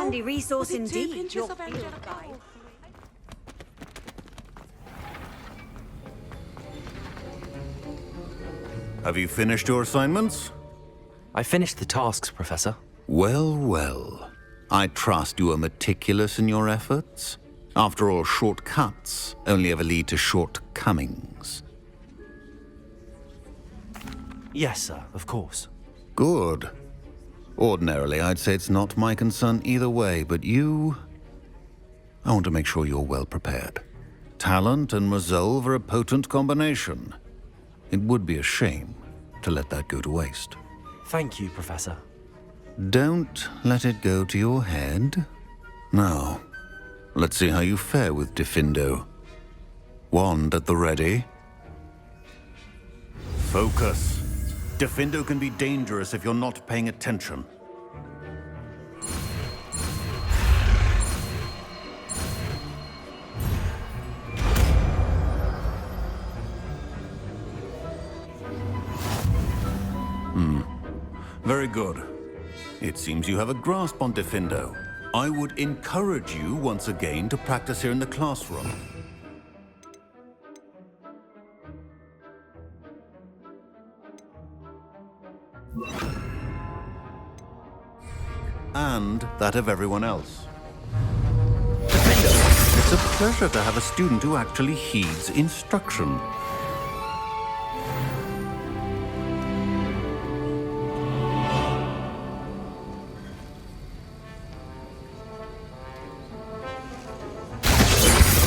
handy resource Was it 2 indeed, pinches your of field angelic guide. oil? Have you finished your assignments? I finished the tasks, Professor. Well, well. I trust you are meticulous in your efforts. After all, shortcuts only ever lead to shortcomings. Yes, sir, of course. Good. Ordinarily, I'd say it's not my concern either way, but you... I want to make sure you're well prepared. Talent and resolve are a potent combination. It would be a shame to let that go to waste. Thank you, Professor. Don't let it go to your head. Now, let's see how you fare with Diffindo. Wand at the ready. Focus. Diffindo can be dangerous if you're not paying attention. Very good. It seems you have a grasp on Diffindo. I would encourage you once again to practice here in the classroom. And that of everyone else. Diffindo! It's a pleasure to have a student who actually heeds instruction.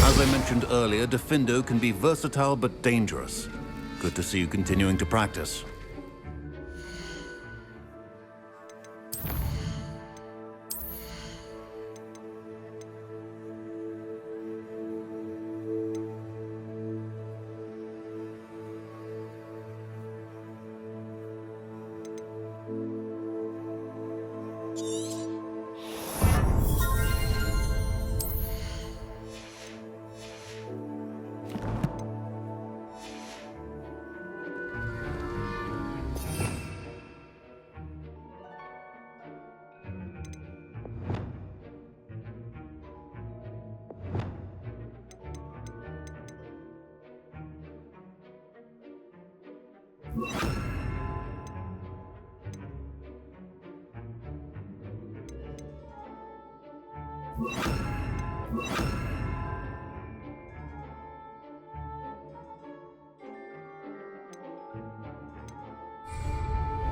As I mentioned earlier, Diffindo can be versatile but dangerous. Good to see you continuing to practice.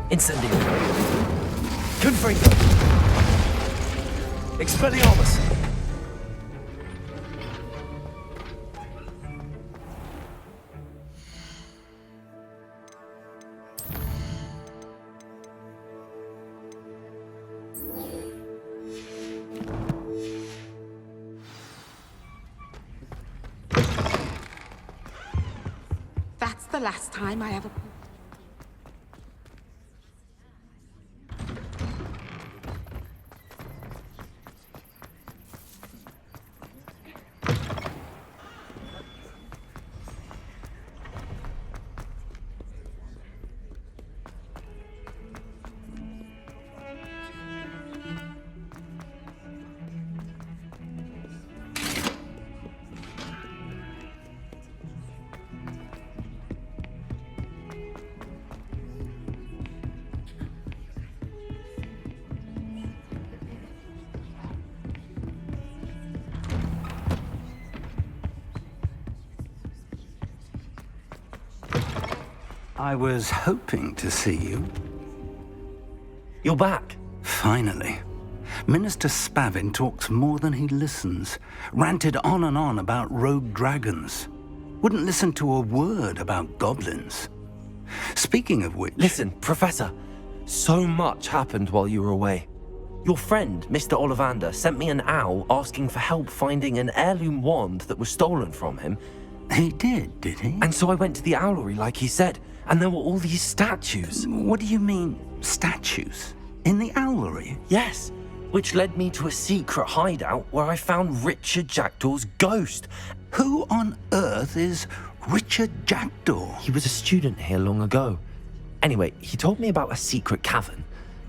Incendio. Confringo. Expelliarmus. That's the last time I ever... I was hoping to see you. You're back. Finally. Minister Spavin talks more than he listens. Ranted on and on about rogue dragons. Wouldn't listen to a word about goblins. Speaking of which... Listen, Professor. So much happened while you were away. Your friend, Mr. Ollivander, sent me an owl asking for help finding an heirloom wand that was stolen from him. He did he? And so I went to the owlery like he said, and there were all these statues. What do you mean, statues? In the owlery? Yes, which led me to a secret hideout where I found Richard Jackdaw's ghost. Who on earth is Richard Jackdaw? He was a student here long ago. Anyway, he told me about a secret cavern.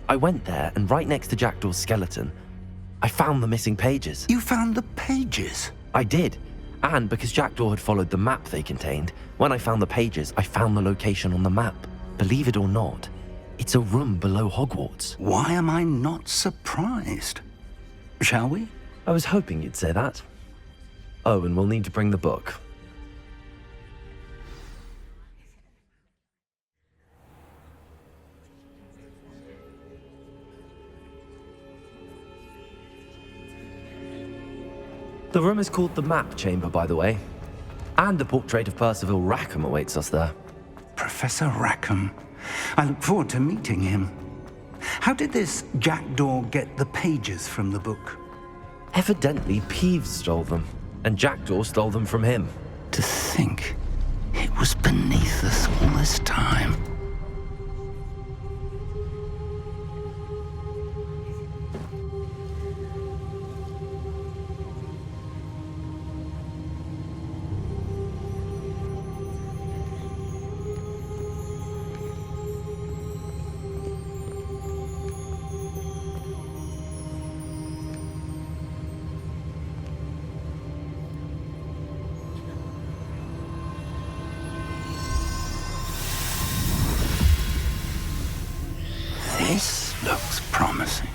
I went there, and right next to Jackdaw's skeleton I found the missing pages. You found the pages? I did. And because Jackdaw had followed the map they contained, when I found the pages, I found the location on the map. Believe it or not, it's a room below Hogwarts. Why am I not surprised? Shall we? I was hoping you'd say that. Oh, and we'll need to bring the book. The room is called the Map Chamber, by the way. And a portrait of Percival Rackham awaits us there. Professor Rackham. I look forward to meeting him. How did this Jackdaw get the pages from the book? Evidently, Peeves stole them, and Jackdaw stole them from him. To think it was beneath us all this time. This looks promising.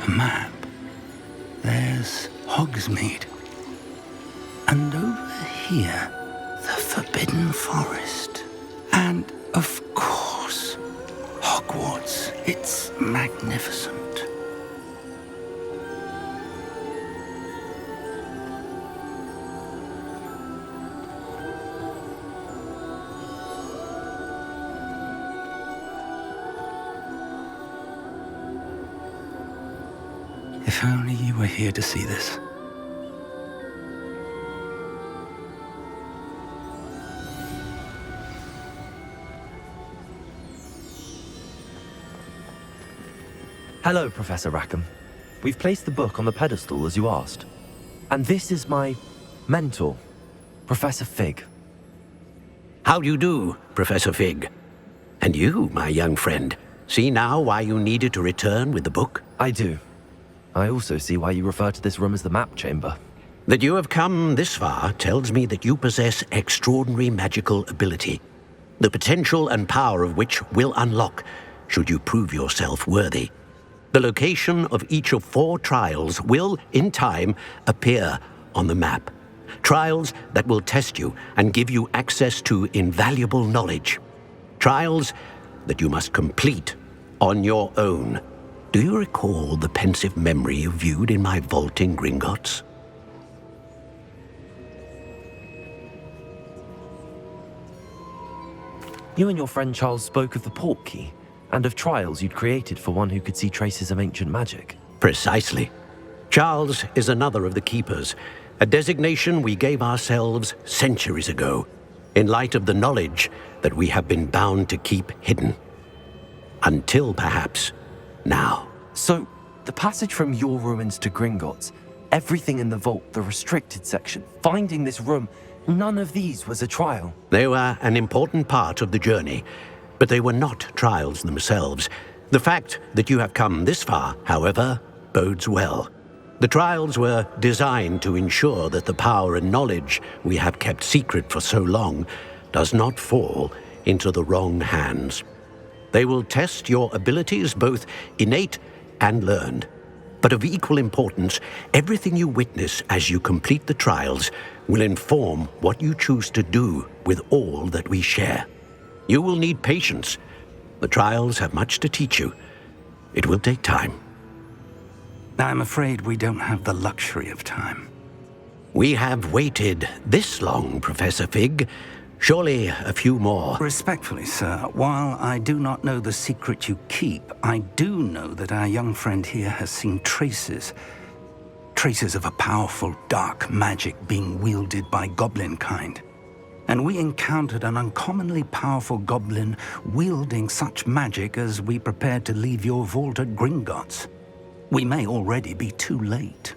Map. There's Hogsmeade. And over here, the Forbidden Forest. And, of course, Hogwarts. It's magnificent. If only you were here to see this. Hello, Professor Rackham. We've placed the book on the pedestal as you asked. And this is my mentor, Professor Fig. How do you do, Professor Fig? And you, my young friend, see now why you needed to return with the book? I do. I also see why you refer to this room as the Map Chamber. That you have come this far tells me that you possess extraordinary magical ability, the potential and power of which will unlock should you prove yourself worthy. The location of each of 4 trials will, in time, appear on the map. Trials that will test you and give you access to invaluable knowledge. Trials that you must complete on your own. Do you recall the pensive memory you viewed in my vault in Gringotts? You and your friend Charles spoke of the Portkey, and of trials you'd created for one who could see traces of ancient magic. Precisely. Charles is another of the Keepers, a designation we gave ourselves centuries ago, in light of the knowledge that we have been bound to keep hidden. Until, perhaps, now. So, the passage from your ruins to Gringotts, everything in the vault, the restricted section, finding this room, none of these was a trial. They were an important part of the journey, but they were not trials themselves. The fact that you have come this far, however, bodes well. The trials were designed to ensure that the power and knowledge we have kept secret for so long does not fall into the wrong hands. They will test your abilities, both innate and learned. But of equal importance, everything you witness as you complete the trials will inform what you choose to do with all that we share. You will need patience. The trials have much to teach you. It will take time. I'm afraid we don't have the luxury of time. We have waited this long, Professor Fig, Surely a few more. Respectfully, sir, while I do not know the secret you keep, I do know that our young friend here has seen traces. Traces of a powerful dark magic being wielded by goblin kind. And we encountered an uncommonly powerful goblin wielding such magic as we prepared to leave your vault at Gringotts. We may already be too late.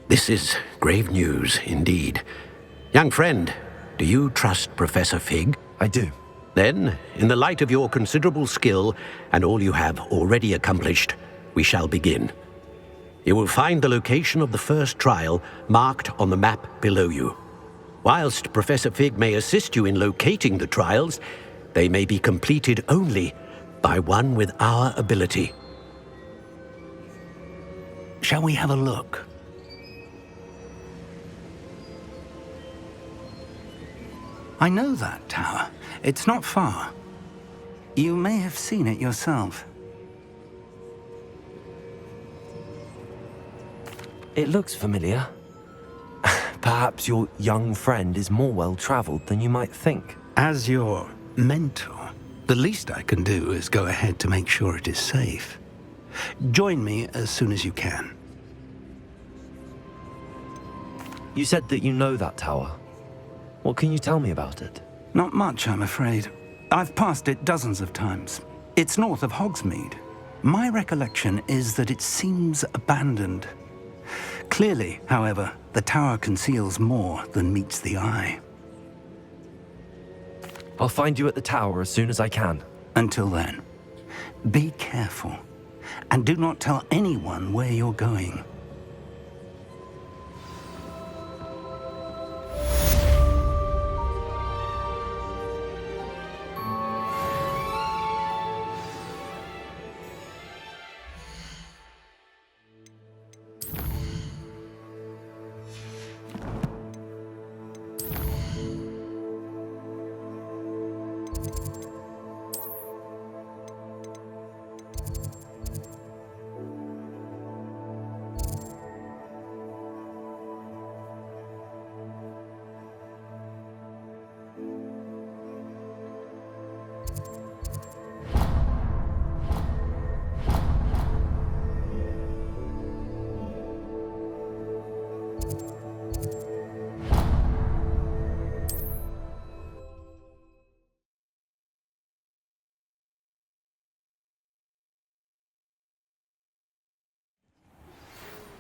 This is grave news indeed. Young friend, do you trust Professor Fig? I do. Then, in the light of your considerable skill and all you have already accomplished, we shall begin. You will find the location of the first trial marked on the map below you. Whilst Professor Fig may assist you in locating the trials, they may be completed only by one with our ability. Shall we have a look? I know that tower. It's not far. You may have seen it yourself. It looks familiar. Perhaps your young friend is more well-traveled than you might think. As your mentor, the least I can do is go ahead to make sure it is safe. Join me as soon as you can. You said that you know that tower. What can you tell me about it? Not much, I'm afraid. I've passed it dozens of times. It's north of Hogsmeade. My recollection is that it seems abandoned. Clearly, however, the tower conceals more than meets the eye. I'll find you at the tower as soon as I can. Until then, be careful, and do not tell anyone where you're going.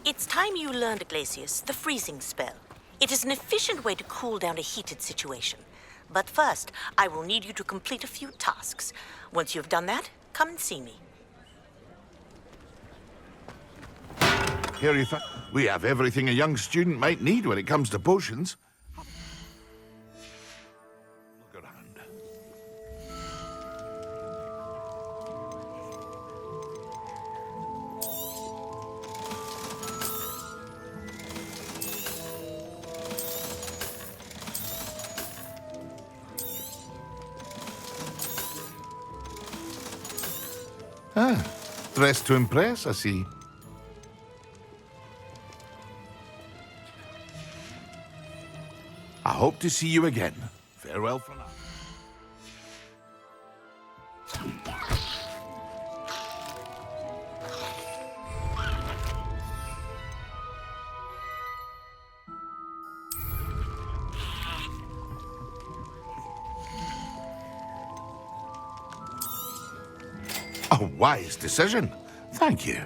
It's time you learned, Glacius, the freezing spell. It is an efficient way to cool down a heated situation. But first, I will need you to complete a few tasks. Once you've done that, come and see me. Here you we have everything a young student might need when it comes to potions. Look around. Ah, dressed to impress, I see. I hope to see you again. Farewell for now. A wise decision. Thank you.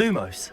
Lumos.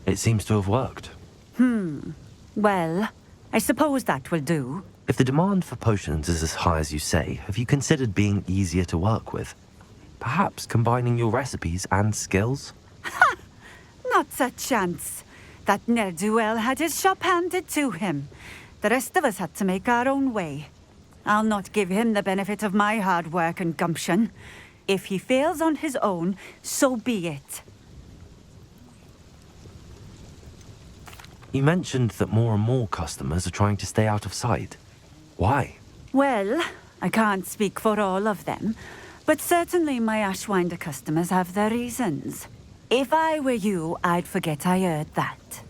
It seems to have worked. Well, I suppose that will do. If the demand for potions is as high as you say, have you considered being easier to work with? Perhaps combining your recipes and skills? Not a chance. That ne'er-do-well had his shop handed to him. The rest of us had to make our own way. I'll not give him the benefit of my hard work and gumption. If he fails on his own, so be it. You mentioned that more and more customers are trying to stay out of sight. Why? Well, I can't speak for all of them, but certainly my Ashwinder customers have their reasons. If I were you, I'd forget I heard that.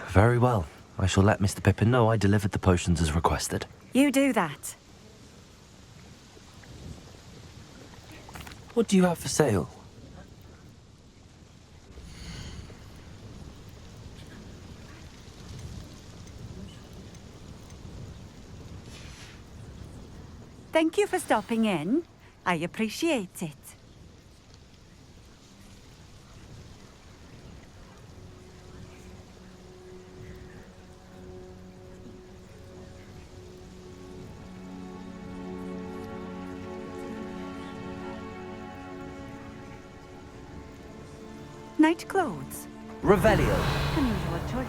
Very well. I shall let Mr. Pippin know I delivered the potions as requested. You do that. What do you have for sale? Thank you for stopping in. I appreciate it. Night clothes. Revelio. Unusual choice.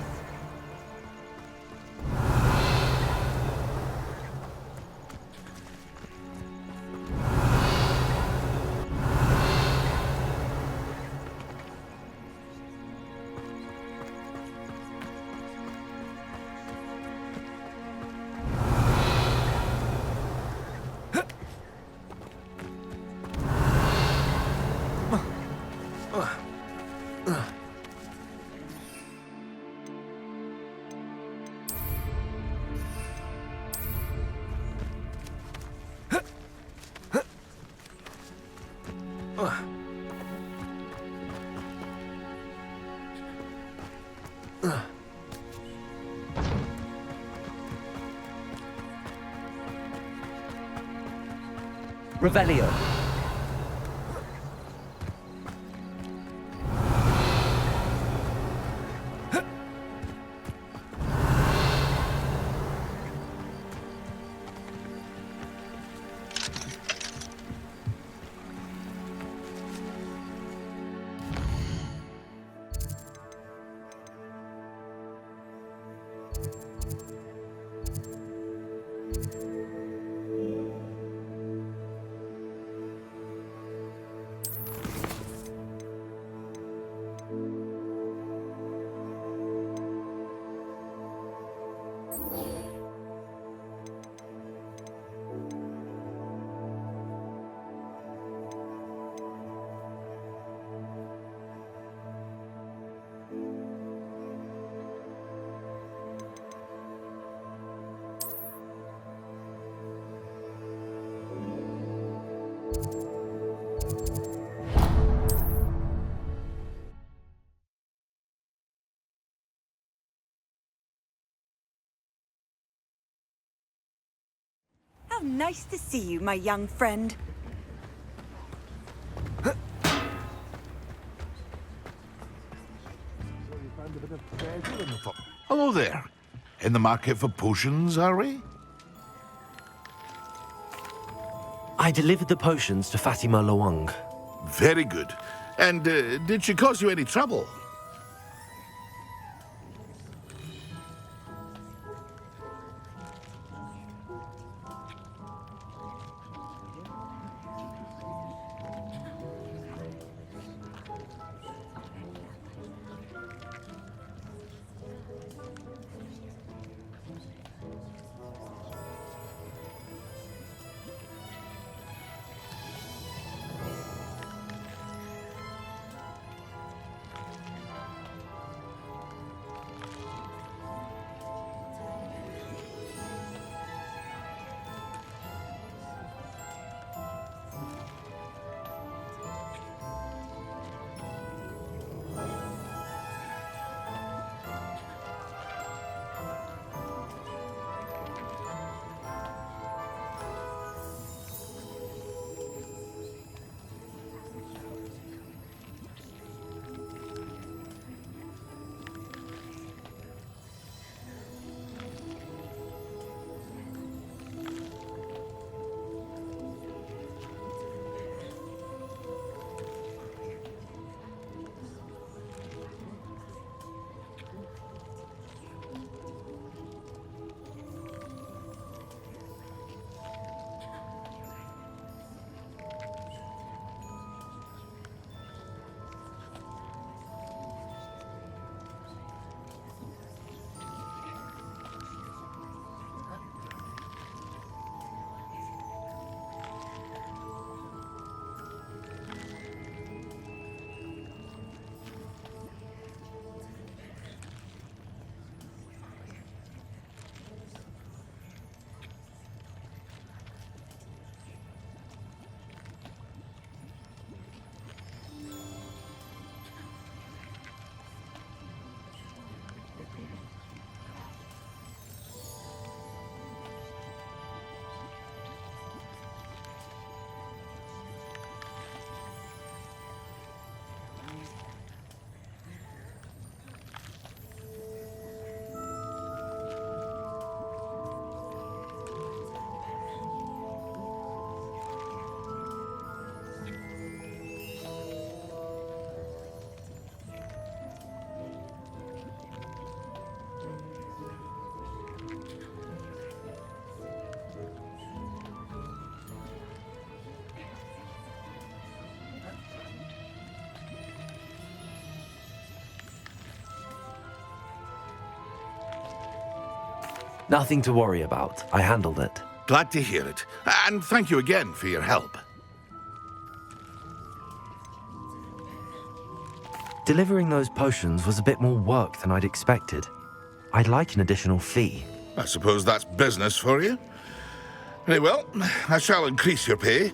Revelio. How nice to see you, my young friend. Hello there. In the market for potions, are we? I delivered the potions to Fatima Lawang. Very good. And did she cause you any trouble? Nothing to worry about. I handled it. Glad to hear it. And thank you again for your help. Delivering those potions was a bit more work than I'd expected. I'd like an additional fee. I suppose that's business for you. Very well, I shall increase your pay,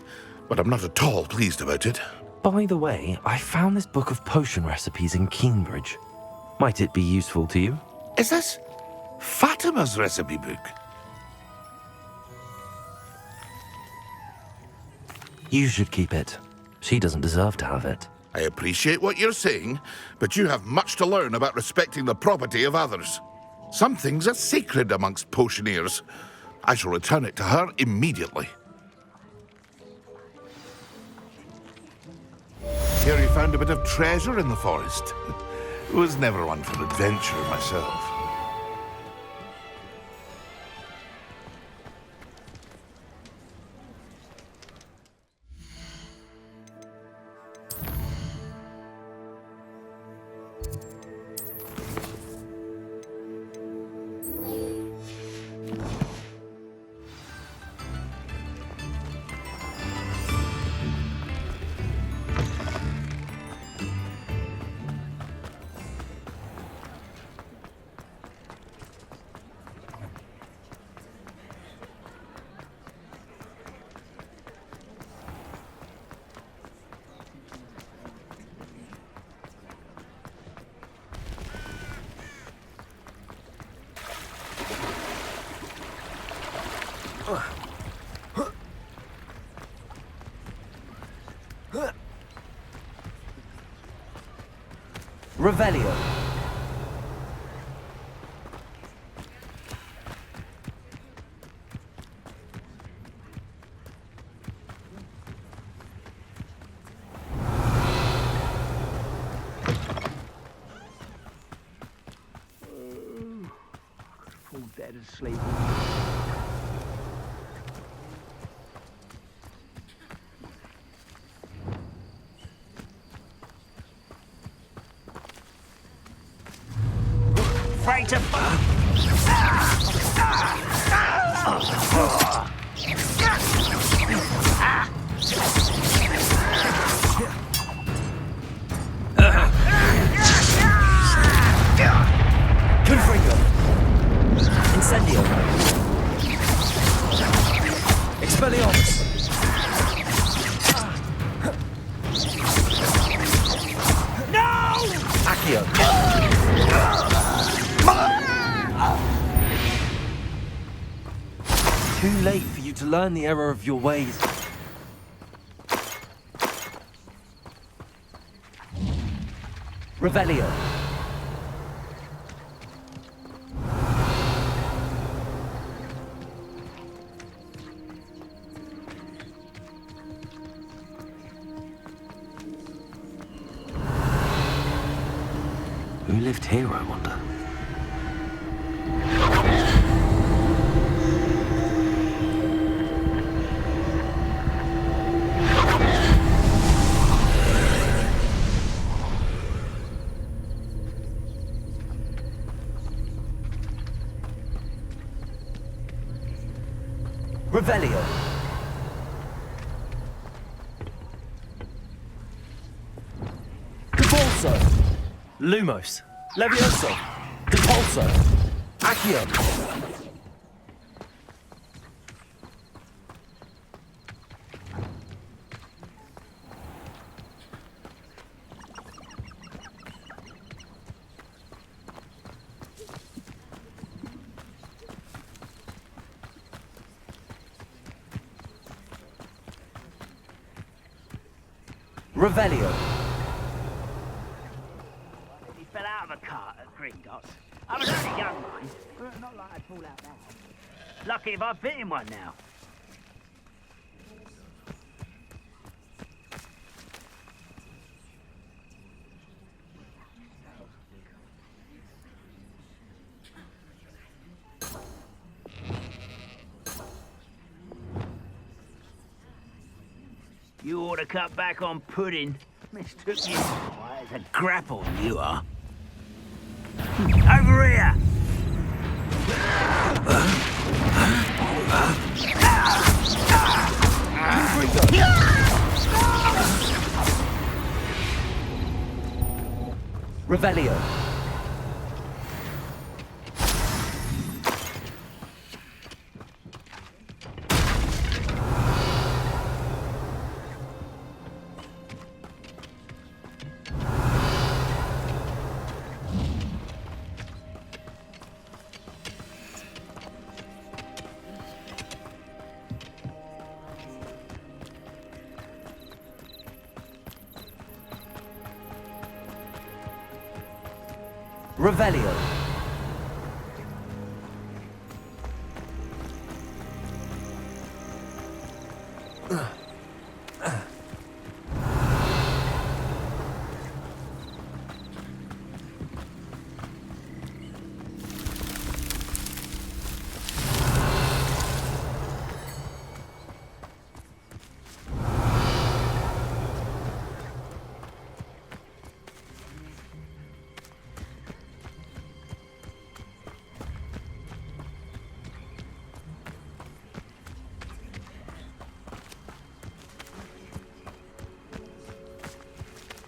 but I'm not at all pleased about it. By the way, I found this book of potion recipes in Cambridge. Might it be useful to you? Is this Fatima's recipe book? You should keep it. She doesn't deserve to have it. I appreciate what you're saying, but you have much to learn about respecting the property of others. Some things are sacred amongst potioneers. I shall return it to her immediately. Here you found a bit of treasure in the forest. Was never one for adventure myself. Revelio. Fall dead asleep. Afraid to... Confringo. Incendio. Expelliarmus. No! Accio. Too late for you to learn the error of your ways. Revelio. Who lived here, I wonder? Revelio. Depulso. Lumos. Levioso. Depulso. Accio. Revelio. He fell out of a cart at Gringotts. I was only a young one, but not like I'd fall out now. Lucky if I fit in one now. You ought to cut back on pudding. Mistook you as a grapple, you are. Over here! Revelio. Revelio.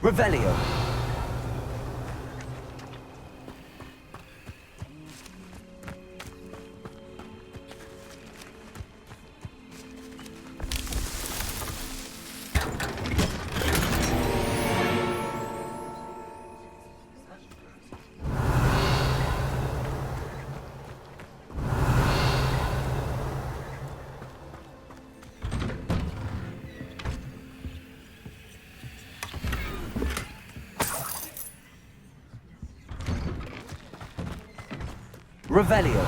Revelio. Revelio.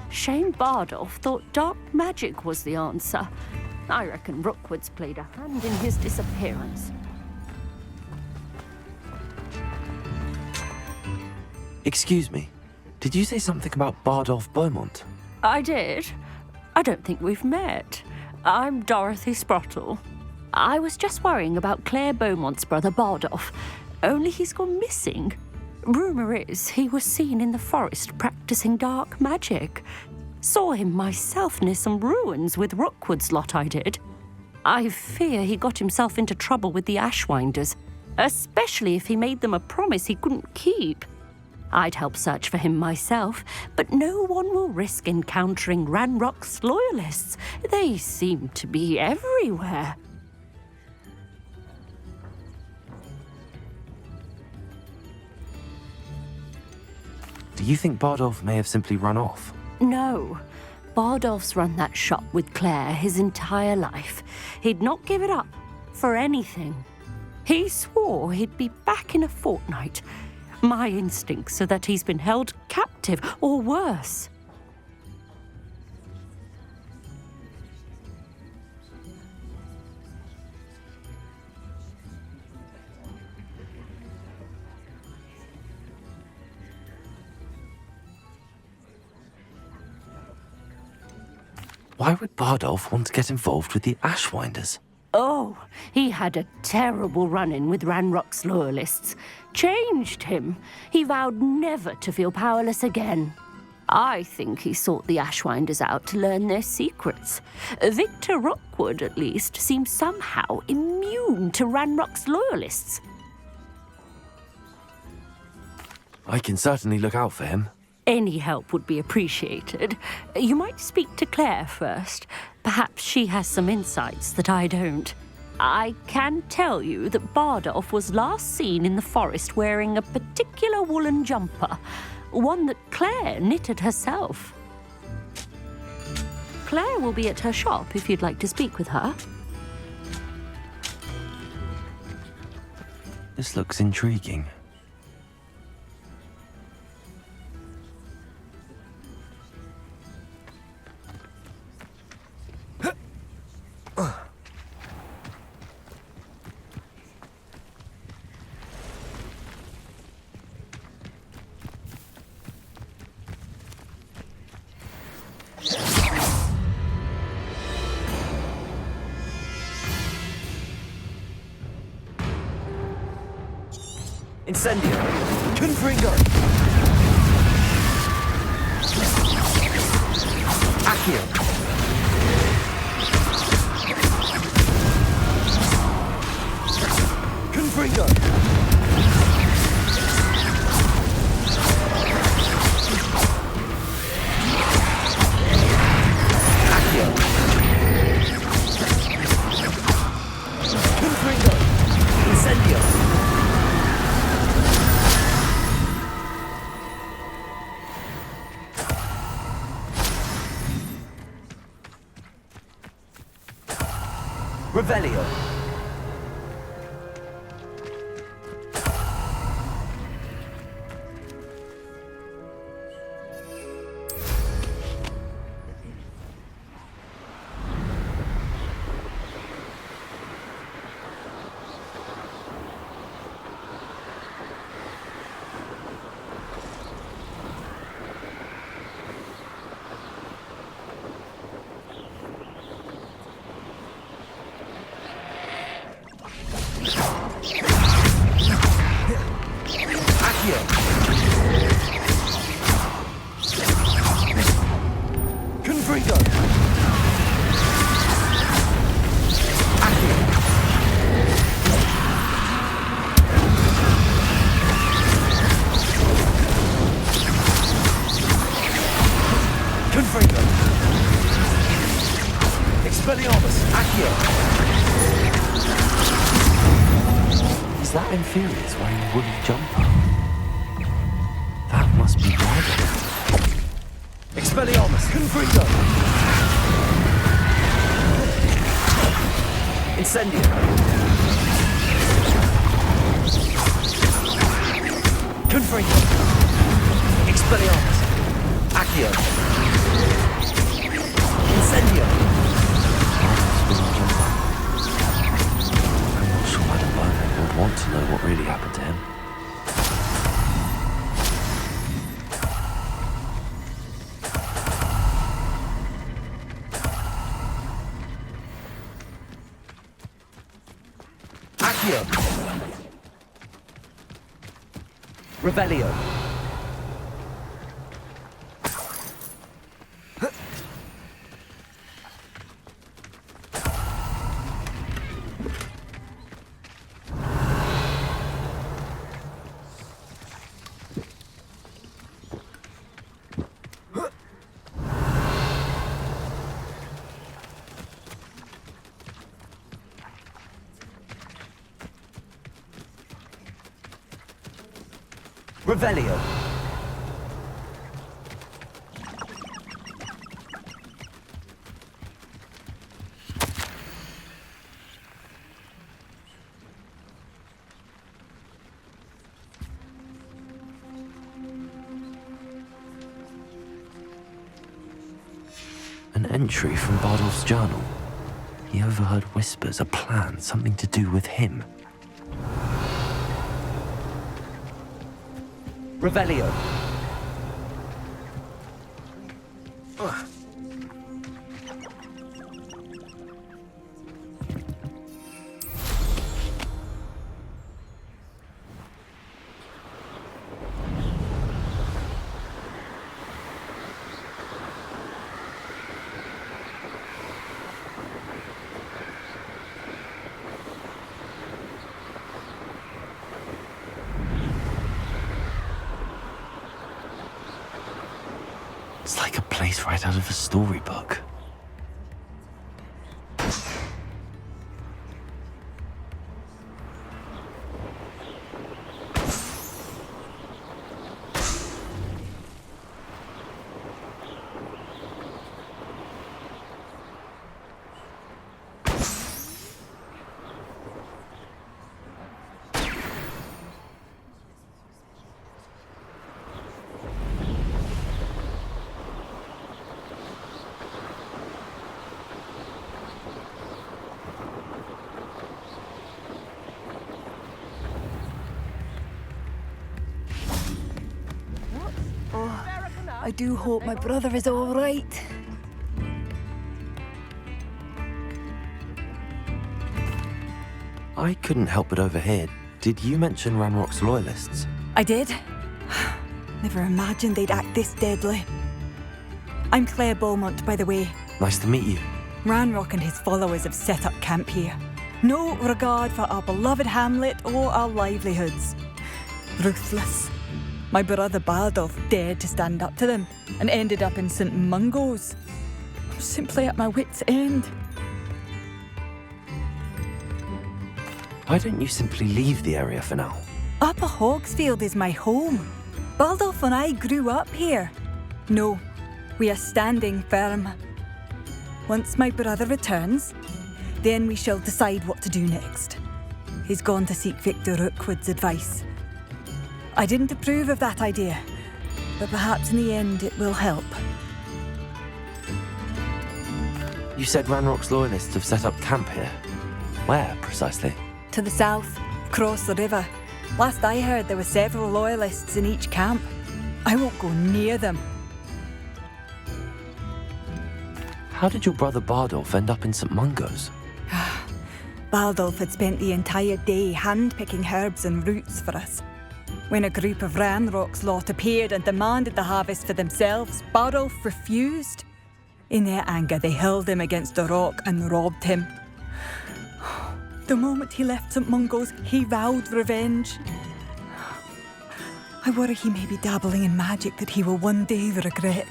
Shame Bardolph thought dark magic was the answer. I reckon Rookwood's played a hand in his disappearance. Excuse me. Did you say something about Bardolph Beaumont? I did. I don't think we've met. I'm Dorothy Sprottle. I was just worrying about Claire Beaumont's brother Bardolph, only he's gone missing. Rumour is he was seen in the forest practicing dark magic. Saw him myself near some ruins with Rookwood's lot I did. I fear he got himself into trouble with the Ashwinders, especially if he made them a promise he couldn't keep. I'd help search for him myself, but no one will risk encountering Ranrock's loyalists. They seem to be everywhere. Do you think Bardolph may have simply run off? No. Bardolph's run that shop with Claire his entire life. He'd not give it up for anything. He swore he'd be back in a fortnight. My instincts are that he's been held captive, or worse. Why would Bardolph want to get involved with the Ashwinders? Oh, he had a terrible run-in with Ranrock's loyalists. Changed him. He vowed never to feel powerless again. I think he sought the Ashwinders out to learn their secrets. Victor Rookwood, at least, seems somehow immune to Ranrock's loyalists. I can certainly look out for him. Any help would be appreciated. You might speak to Claire first. Perhaps she has some insights that I don't. I can tell you that Bardolph was last seen in the forest wearing a particular woolen jumper, one that Claire knitted herself. Claire will be at her shop if you'd like to speak with her. This looks intriguing. Incendio! Confringo! Accio! Revelio. Is that Inferior's wearing a woolly jumper? That must be Dragon. Expelliarmus! Confringo! Incendio! Confringo! Expelliarmus! Accio! Incendio! Would want to know what really happened to him. Accio! Revelio! Revelio. An entry from Bardolph's journal. He overheard whispers, a plan, something to do with him. Revelio. It's like a place right out of a storybook. I do hope my brother is all right. I couldn't help but overhear. Did you mention Ranrock's loyalists? I did. Never imagined they'd act this deadly. I'm Claire Beaumont, by the way. Nice to meet you. Ranrock and his followers have set up camp here. No regard for our beloved hamlet or our livelihoods. Ruthless. My brother Bardolph dared to stand up to them and ended up in St. Mungo's. I'm simply at my wit's end. Why don't you simply leave the area for now? Upper Hogsfield is my home. Bardolph and I grew up here. No, we are standing firm. Once my brother returns, Then we shall decide what to do next. He's gone to seek Victor Rookwood's advice. I didn't approve of that idea, but perhaps in the end it will help. You said Ranrock's loyalists have set up camp here. Where, precisely? To the south, across the river. Last I heard, there were several loyalists in each camp. I won't go near them. How did your brother Bardolph end up in St. Mungo's? Bardolph had spent the entire day hand-picking herbs and roots for us. When a group of Ranrock's lot appeared and demanded the harvest for themselves, Bardolph refused. In their anger, they hurled him against a rock and robbed him. The moment he left St. Mungo's, he vowed revenge. I worry he may be dabbling in magic that he will one day regret.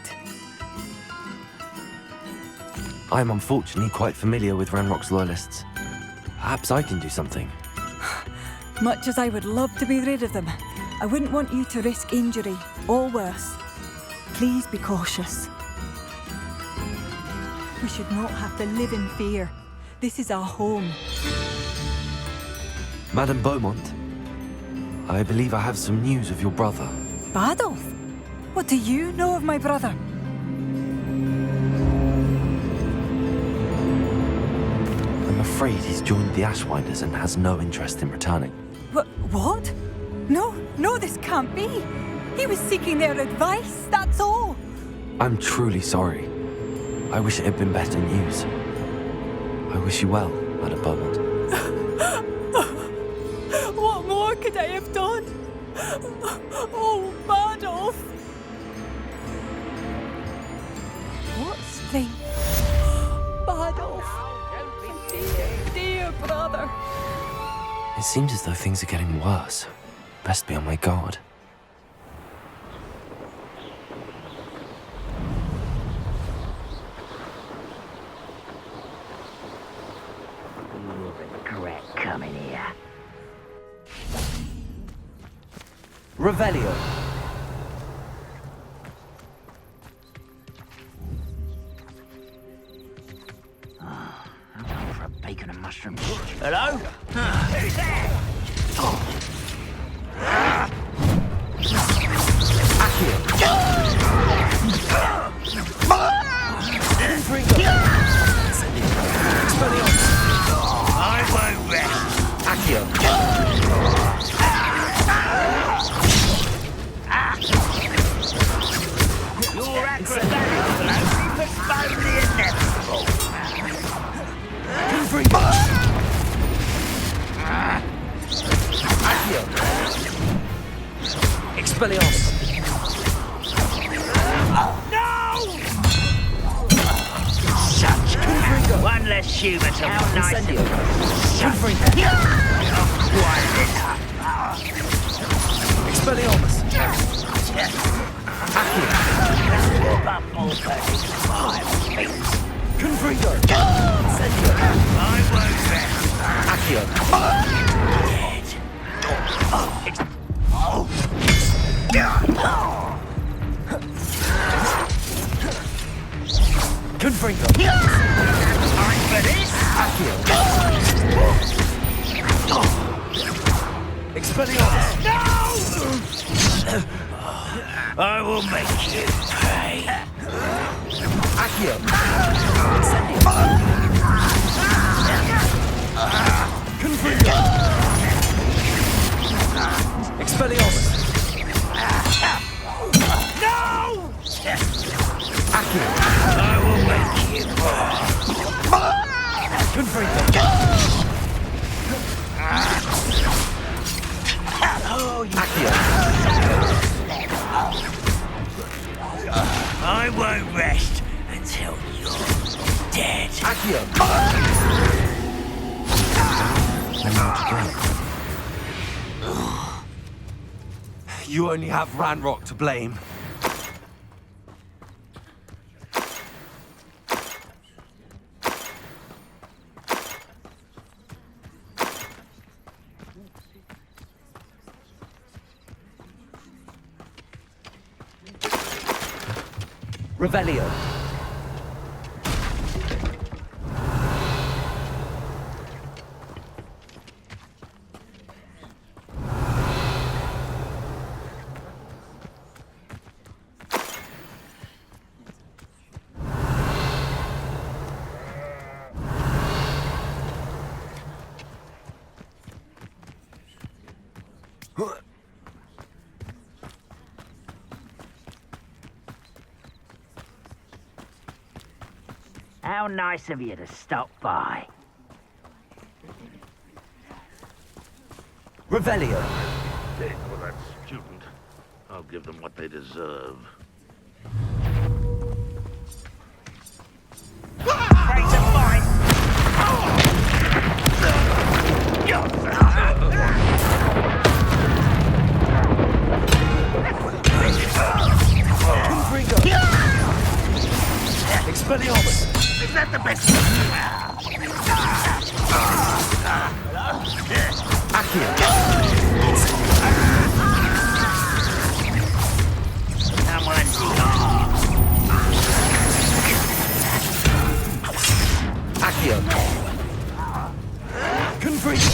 I am unfortunately quite familiar with Ranrock's loyalists. Perhaps I can do something. Much as I would love to be rid of them, I wouldn't want you to risk injury, or worse. Please be cautious. We should not have to live in fear. This is our home. Madame Beaumont, I believe I have some news of your brother. Bardolph? What do you know of my brother? I'm afraid he's joined the Ashwinders and has no interest in returning. What? No, this can't be. He was seeking their advice, that's all. I'm truly sorry. I wish it had been better news. I wish you well, Madame Beaumont. What more could I have done? Oh, Bardolph! What strength? Bardolph! Dear brother! It seems as though things are getting worse. Best be on my guard. You'll regret coming here. Revelio. I'm going for a bacon and mushroom stew. Hello? Who's there? I won't rest. Accio. Your acrobatic postpone the inevitable. Expelliarmus. No! One less humour to how nice of you. Expelliarmus. Whoop up all 35 feet. Confringo. I won't rest. Accio. Confringo. Time for this. Accio. Expelliarmus. No! I will make you pay. Accio. Confringo. Expelliarmus. No! Accio. I will make you pay. Confringo. Oh, you Accio. I won't rest until you're dead. Accio. And now to go. You only have Ranrock to blame. Revelio. How nice of you to stop by. Revelio. Take for that student. I'll give them what they deserve. Afraid to fight. Expelliarmus. Is that the best? Accio. Someone's Accio. Confringo.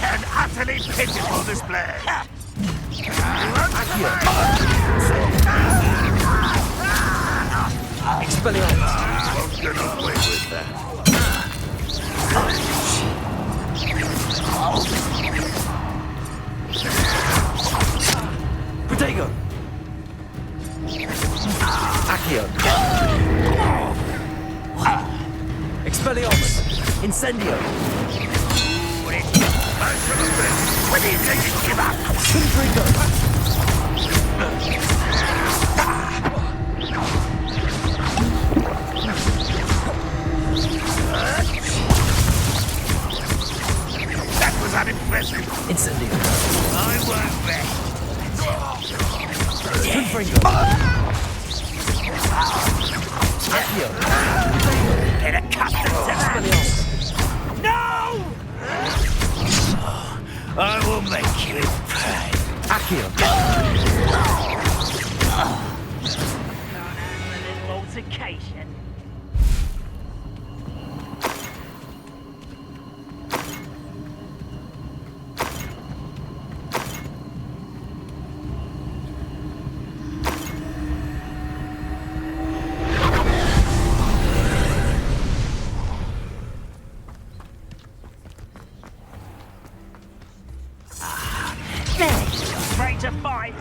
An utterly pitiful display. Accio. Expelliarmus. I'll get away with that. Protego. Accio. Expelliarmus. Incendio. When do you think you give up? Confringo. That was unimpressive. Incendio. I won't rest. Confringo. Accio. get accustomed to that. No! I will make you pay. Accio. Can't handle a little altercation. Afraid to fight.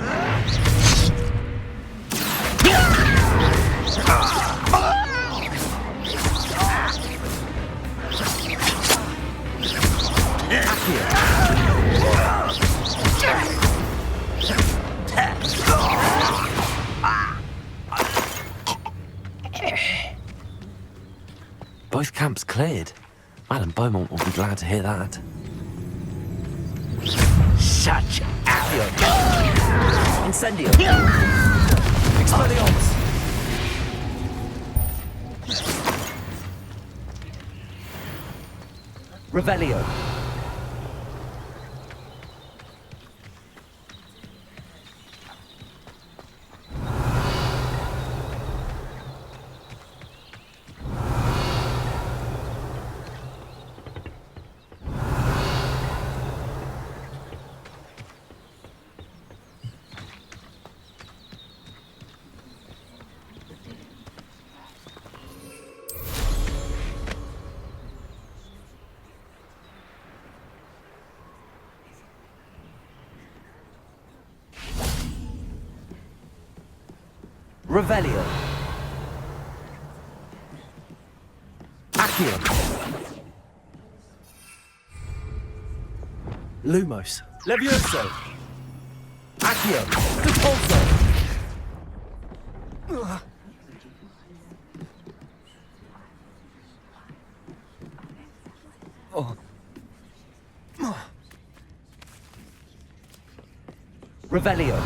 Both camps cleared. Madam Beaumont will be glad to hear that. Such Accio. Incendio. Expelliarmus. Revelio. Revelio. Accio. Lumos. Levioso. Accio. Depulso. Revelio.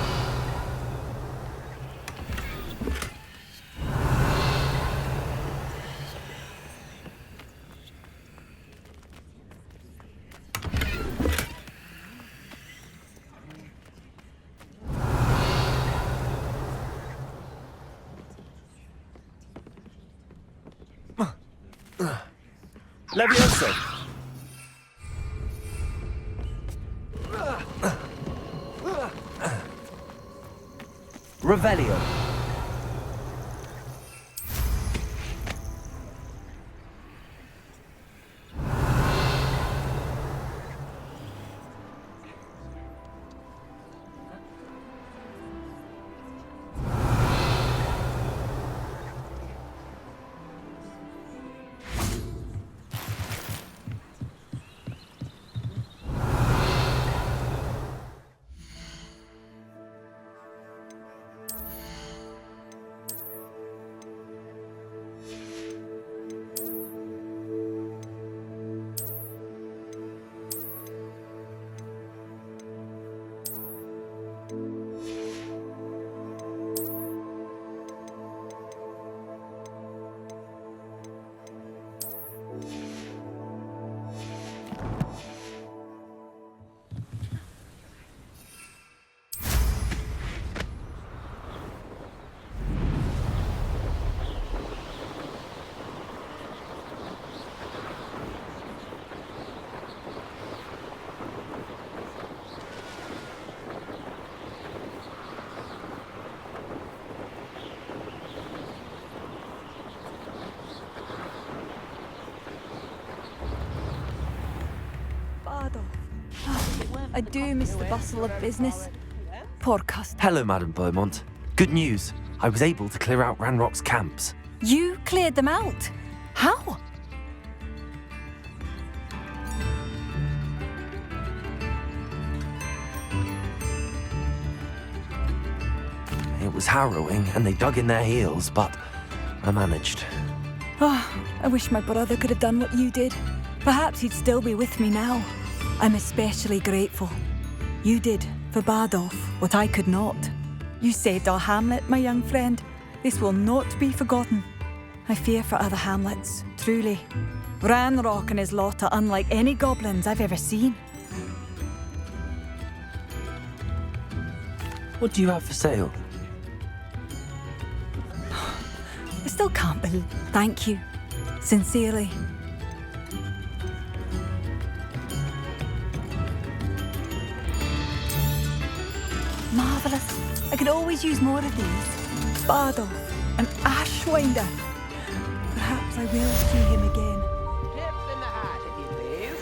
Levioso. Revelio. I do miss the bustle of business. Poor custom. Hello, Madame Beaumont. Good news. I was able to clear out Ranrock's camps. You cleared them out? How? It was harrowing, and they dug in their heels, but I managed. Oh, I wish my brother could have done what you did. Perhaps he'd still be with me now. I'm especially grateful. You did, for Bardolph, what I could not. You saved our hamlet, my young friend. This will not be forgotten. I fear for other hamlets, truly. Ranrock and his lot are unlike any goblins I've ever seen. What do you have for sale? I still can't believe. Thank you. Sincerely. Marvellous. I could always use more of these. Bardolph, an Ashwinder. Perhaps I will see him again. Chips in the hat, if you please.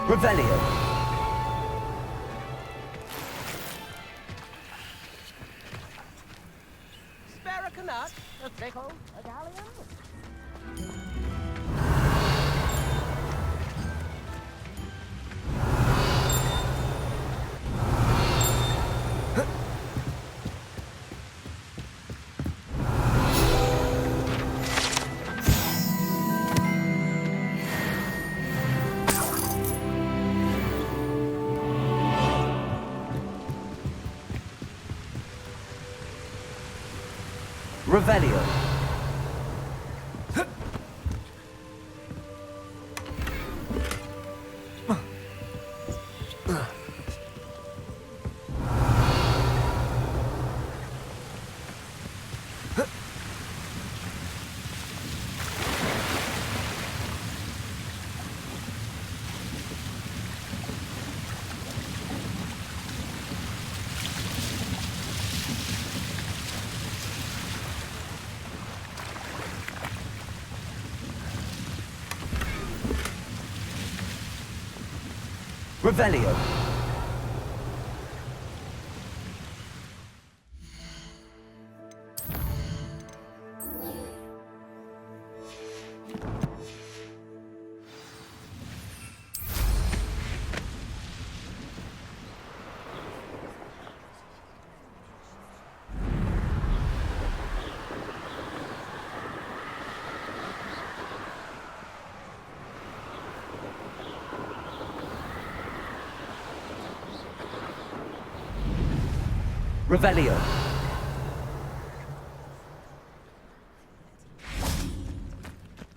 Revelio. Spare a canut, a pickle, a galleon. Revelio. Revelio. Revelio.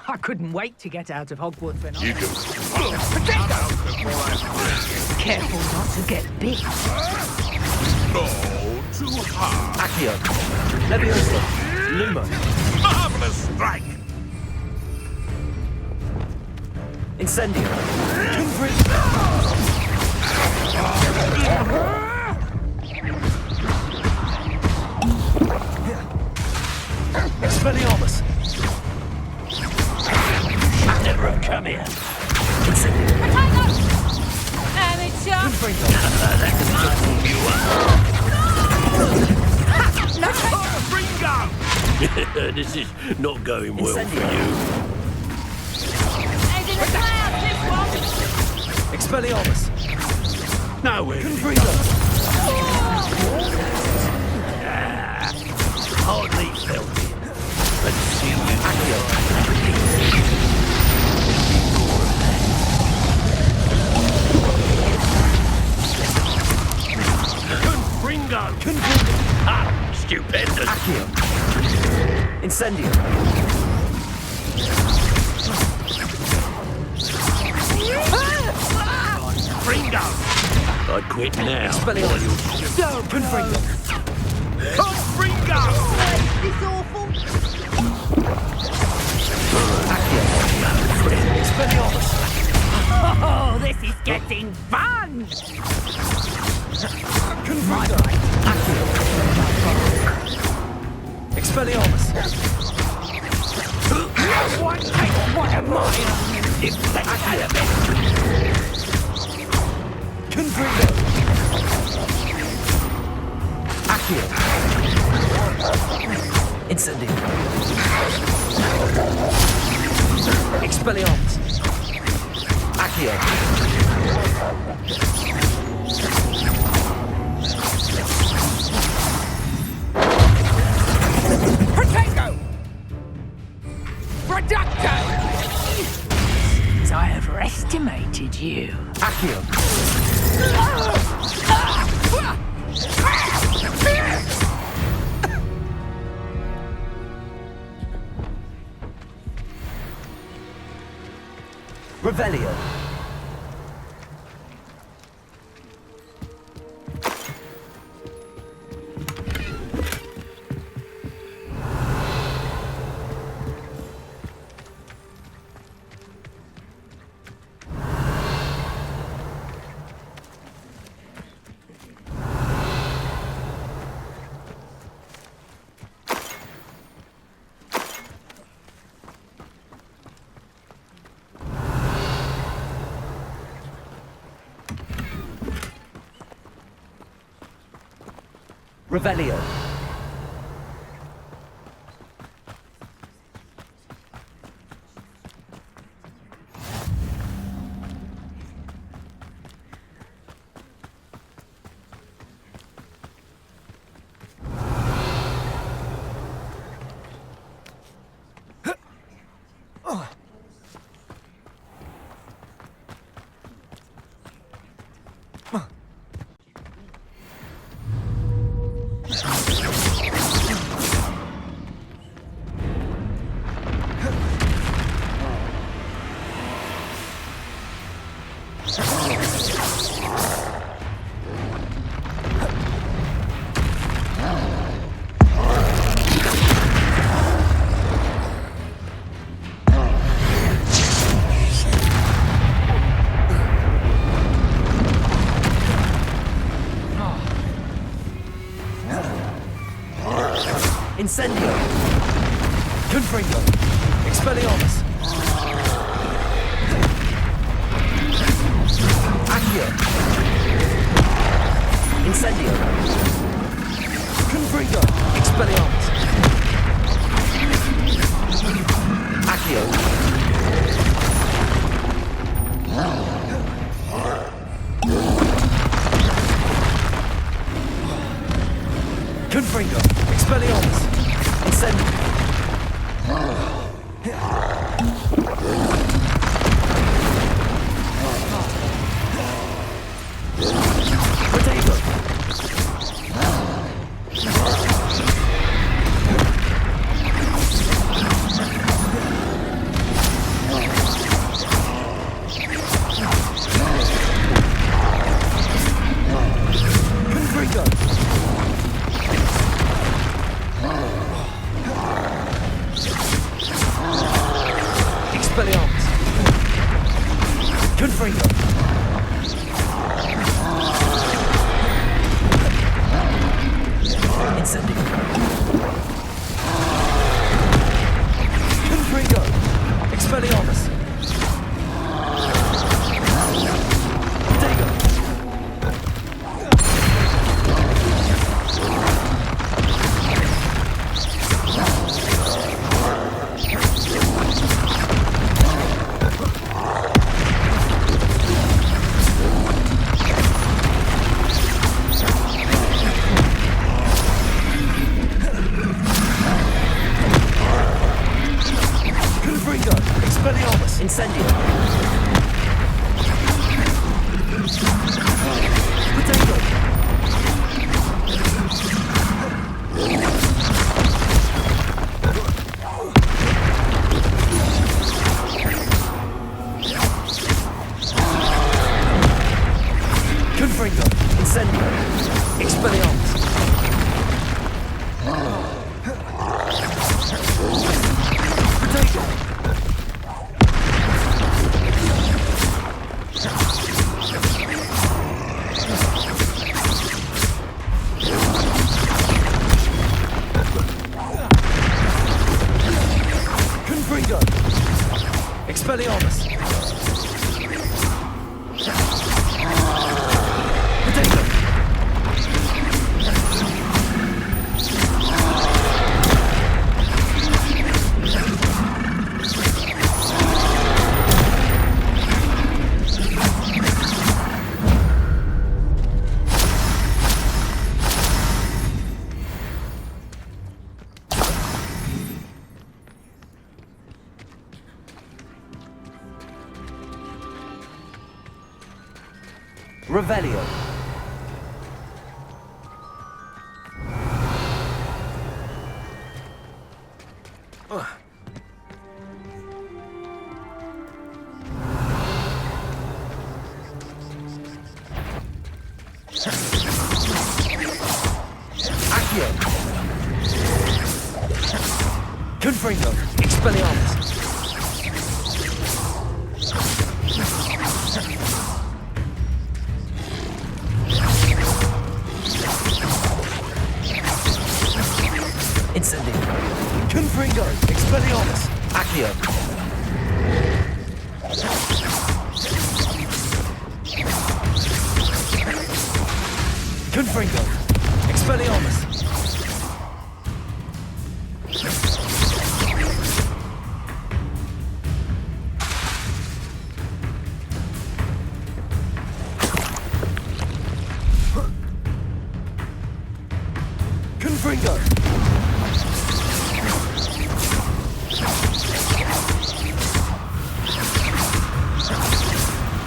I couldn't wait to get out of Hogwarts when You I... can... Careful not to get bit. No, too hard. Accio. Leviosa. Luma. Marvelous strike. Incendio. Expelliarmus! Should never have come here. Incendio. Amateur! That can you up. This is not going well for you. Expelliarmus! Nowhere. Hardly felt it. Let's see you. Confringo! Ah, stupendous! Accio. Incendio. Confringo! I'd quit now. Expelliarmus. Confringo. Confringo! This awful. Accio. Expelliarmus. Oh, this is getting fun! Confringo. Accio. Expelliarmus. What am I? Accio. Confringo! Accio! Incendio! Expelliarmus! Accio! Protego! Reducto! I overestimated you. Accio! Revelio! Revelio. Incendio! Confringo! Expelliarmus! Accio! Incendio! Confringo! Expelliarmus! Accio! Confringo! Expelliarmus! Incendio! Protego! Confringo! Expelliarmus! Confringo! Incendio! Confringo! Expelliarmus! Protego! Confringo! Expelliarmus! Incendio! Protego! Confringo! Incendio! Expelliarmus! Protego! Confringo! Expelliarmus! Revelio. Accio. Confringo. Expelliarmus. Incendio. Confringo. Expelliarmus. Accio. Confringo. Expelliarmus. Confringo.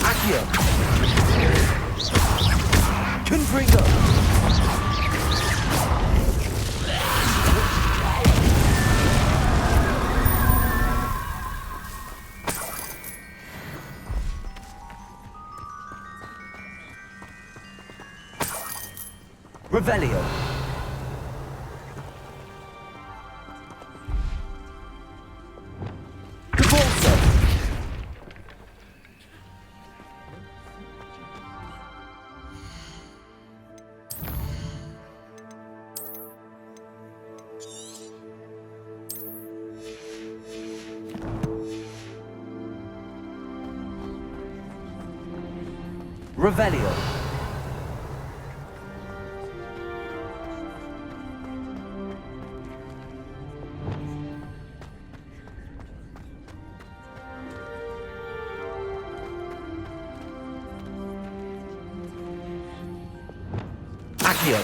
Accio. Confringo. Revelio. Cabalso. Revelio. Accio.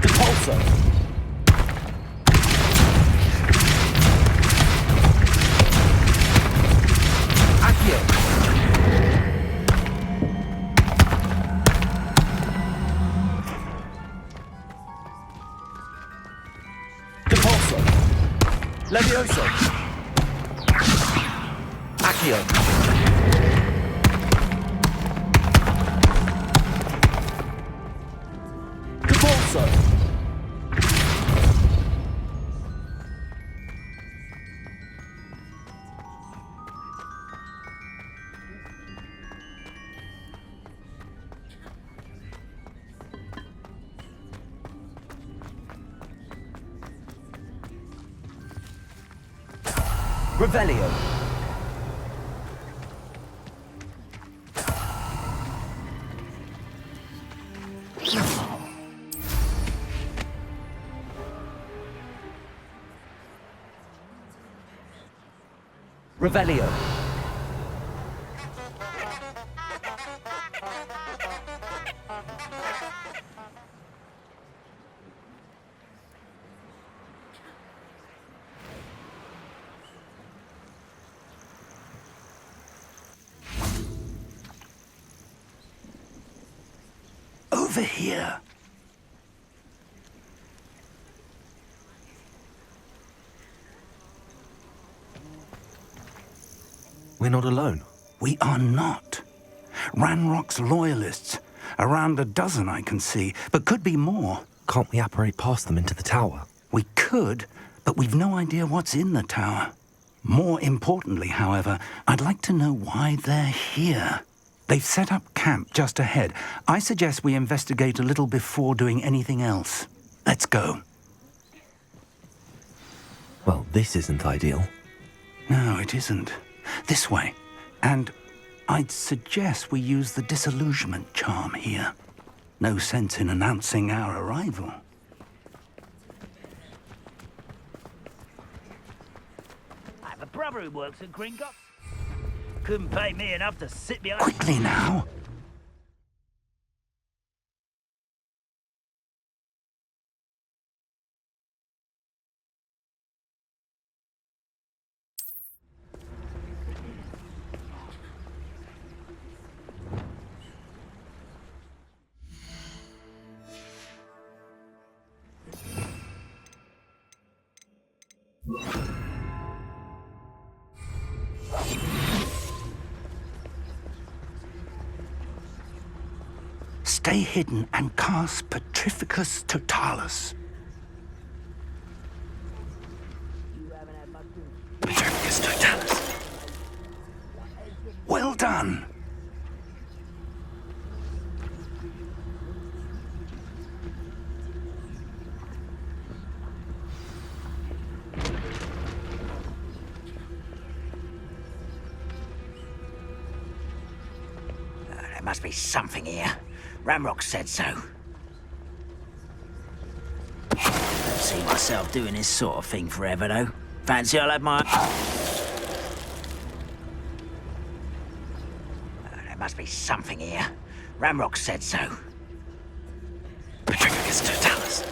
Depulso. Accio. Depulso. Levioso. Accio. Depulso. Revelio. Revelio. Over here. We're not alone. We are not. Ranrock's loyalists. Around a dozen I can see, but could be more. Can't we apparate past them into the tower? We could, but we've no idea what's in the tower. More importantly, however, I'd like to know why they're here. They've set up camp just ahead. I suggest we investigate a little before doing anything else. Let's go. Well, this isn't ideal. No, it isn't. This way. And I'd suggest we use the disillusionment charm here. No sense in announcing our arrival. I have a brother who works at Gringotts. Couldn't pay me enough to sit behind... Quickly now! Stay hidden and cast Petrificus Totalis. Petrificus Totalis. Well done. There must be something here. Ramrock said so. Don't see myself doing this sort of thing forever, though. Fancy I'll have my... There must be something here. Ramrock said so. Petrificus Totalis.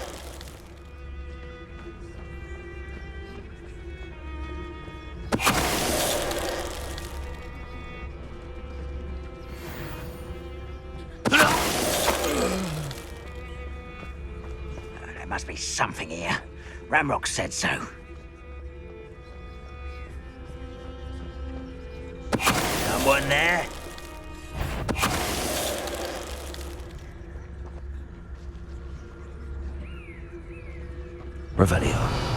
There must be something here. Ramrock said so. Someone there? Revelio.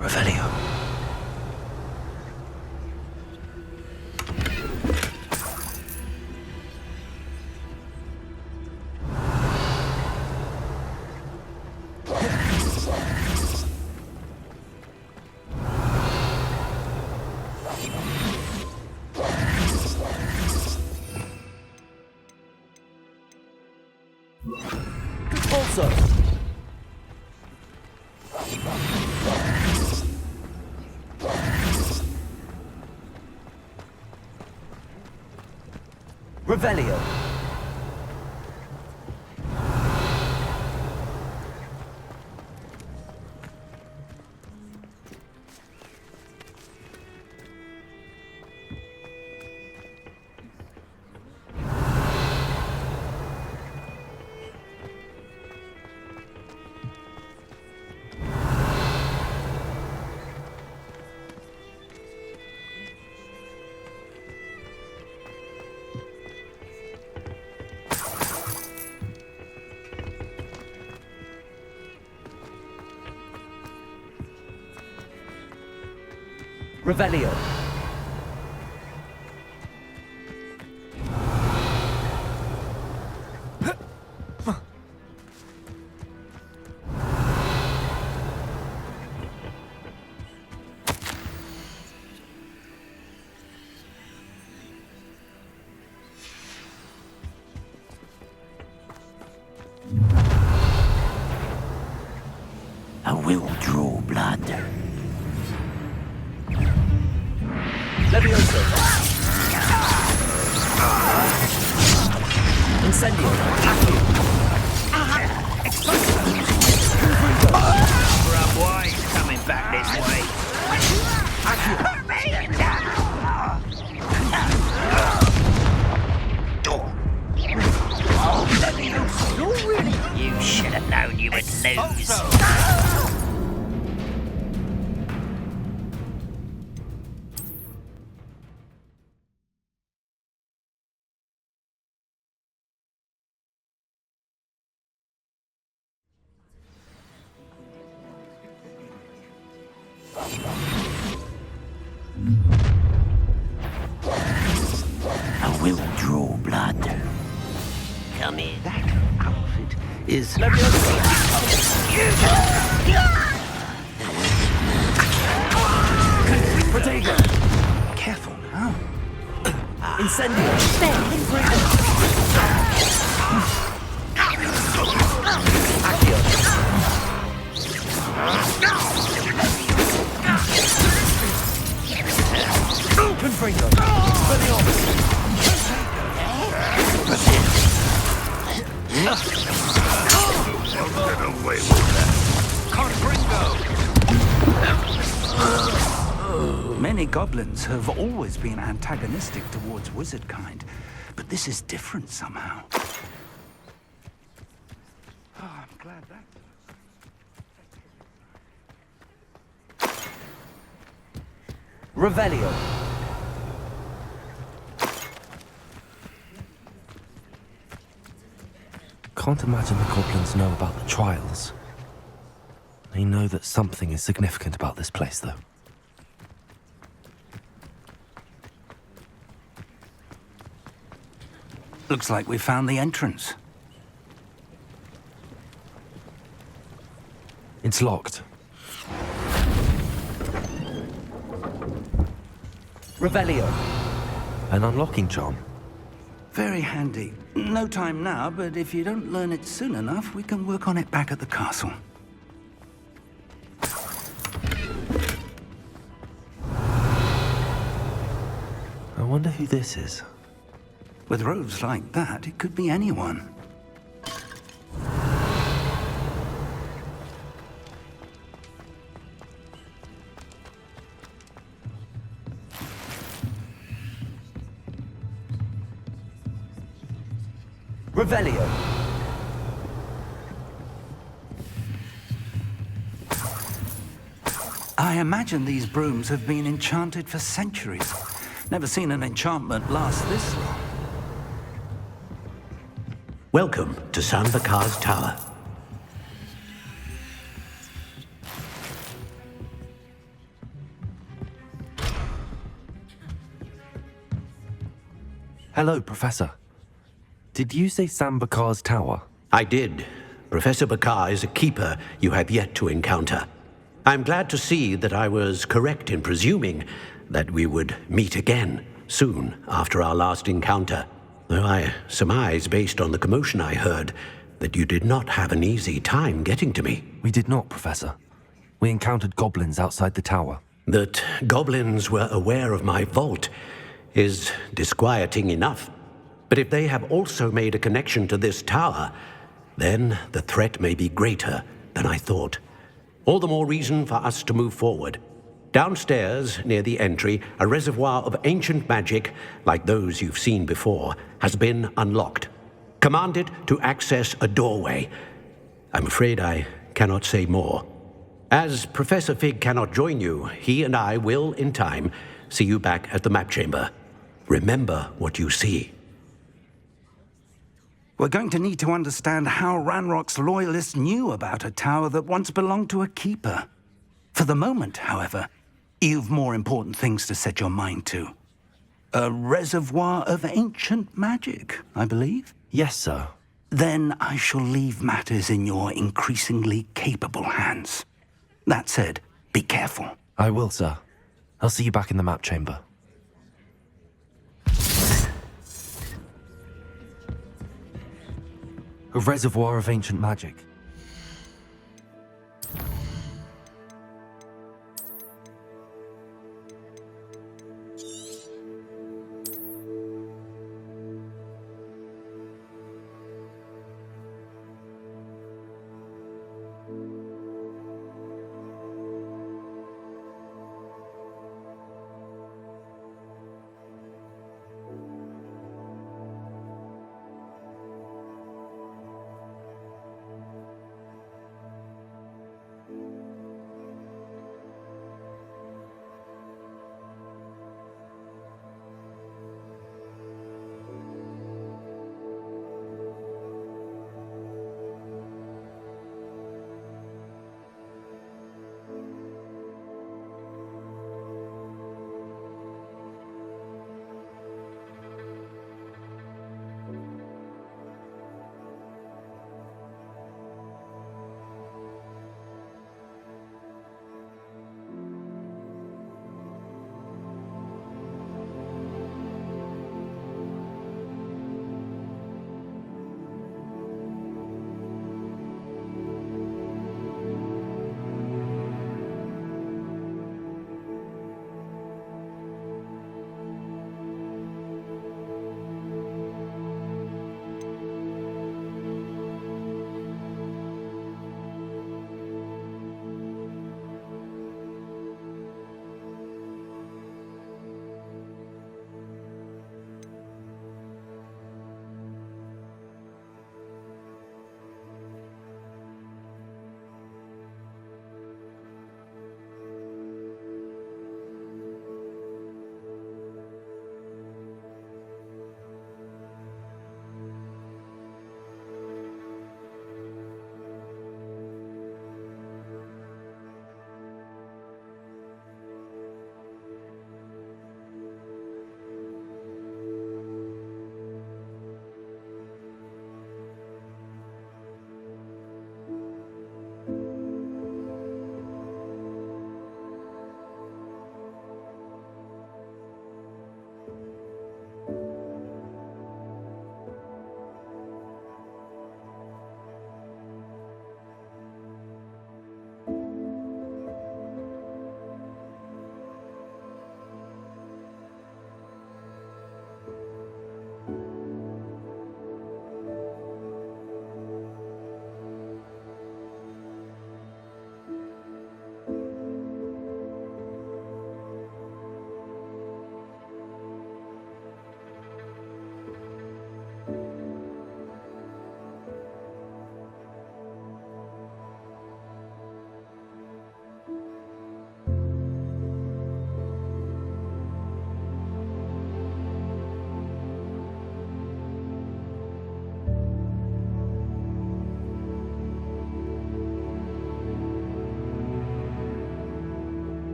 Revelio. Also. Revelio. Revelio. I will draw blood. Levioso. Incendio. Accio. Rough wise coming back this way. You should have known you would lose. I will draw blood. Come here. That outfit is... Protego. Careful now. Incendio. Many goblins have always been antagonistic towards wizard kind, but this is different somehow. Oh, I'm glad that... Revelio. Can't imagine the goblins know about the trials. They know that something is significant about this place, though. Looks like we found the entrance. It's locked. Revelio. An unlocking charm. Very handy. No time now, but if you don't learn it soon enough, we can work on it back at the castle. I wonder who this is. With robes like that, it could be anyone. Revelio. I imagine these brooms have been enchanted for centuries. Never seen an enchantment last this long. Welcome to Sambakar's Tower. Hello, Professor. Did you say Sambakar's Tower? I did. Professor Bakar is a keeper you have yet to encounter. I'm glad to see that I was correct in presuming that we would meet again soon after our last encounter, though I surmise, based on the commotion I heard, that you did not have an easy time getting to me. We did not, Professor. We encountered goblins outside the tower. That goblins were aware of my vault is disquieting enough. But if they have also made a connection to this tower, then the threat may be greater than I thought. All the more reason for us to move forward. Downstairs, near the entry, a reservoir of ancient magic, like those you've seen before, has been unlocked. Command it to access a doorway. I'm afraid I cannot say more. As Professor Fig cannot join you, he and I will, in time, see you back at the map chamber. Remember what you see. We're going to need to understand how Ranrock's loyalists knew about a tower that once belonged to a keeper. For the moment, however, you've more important things to set your mind to. A reservoir of ancient magic, I believe? Yes, sir. Then I shall leave matters in your increasingly capable hands. That said, be careful. I will, sir. I'll see you back in the map chamber. A reservoir of ancient magic.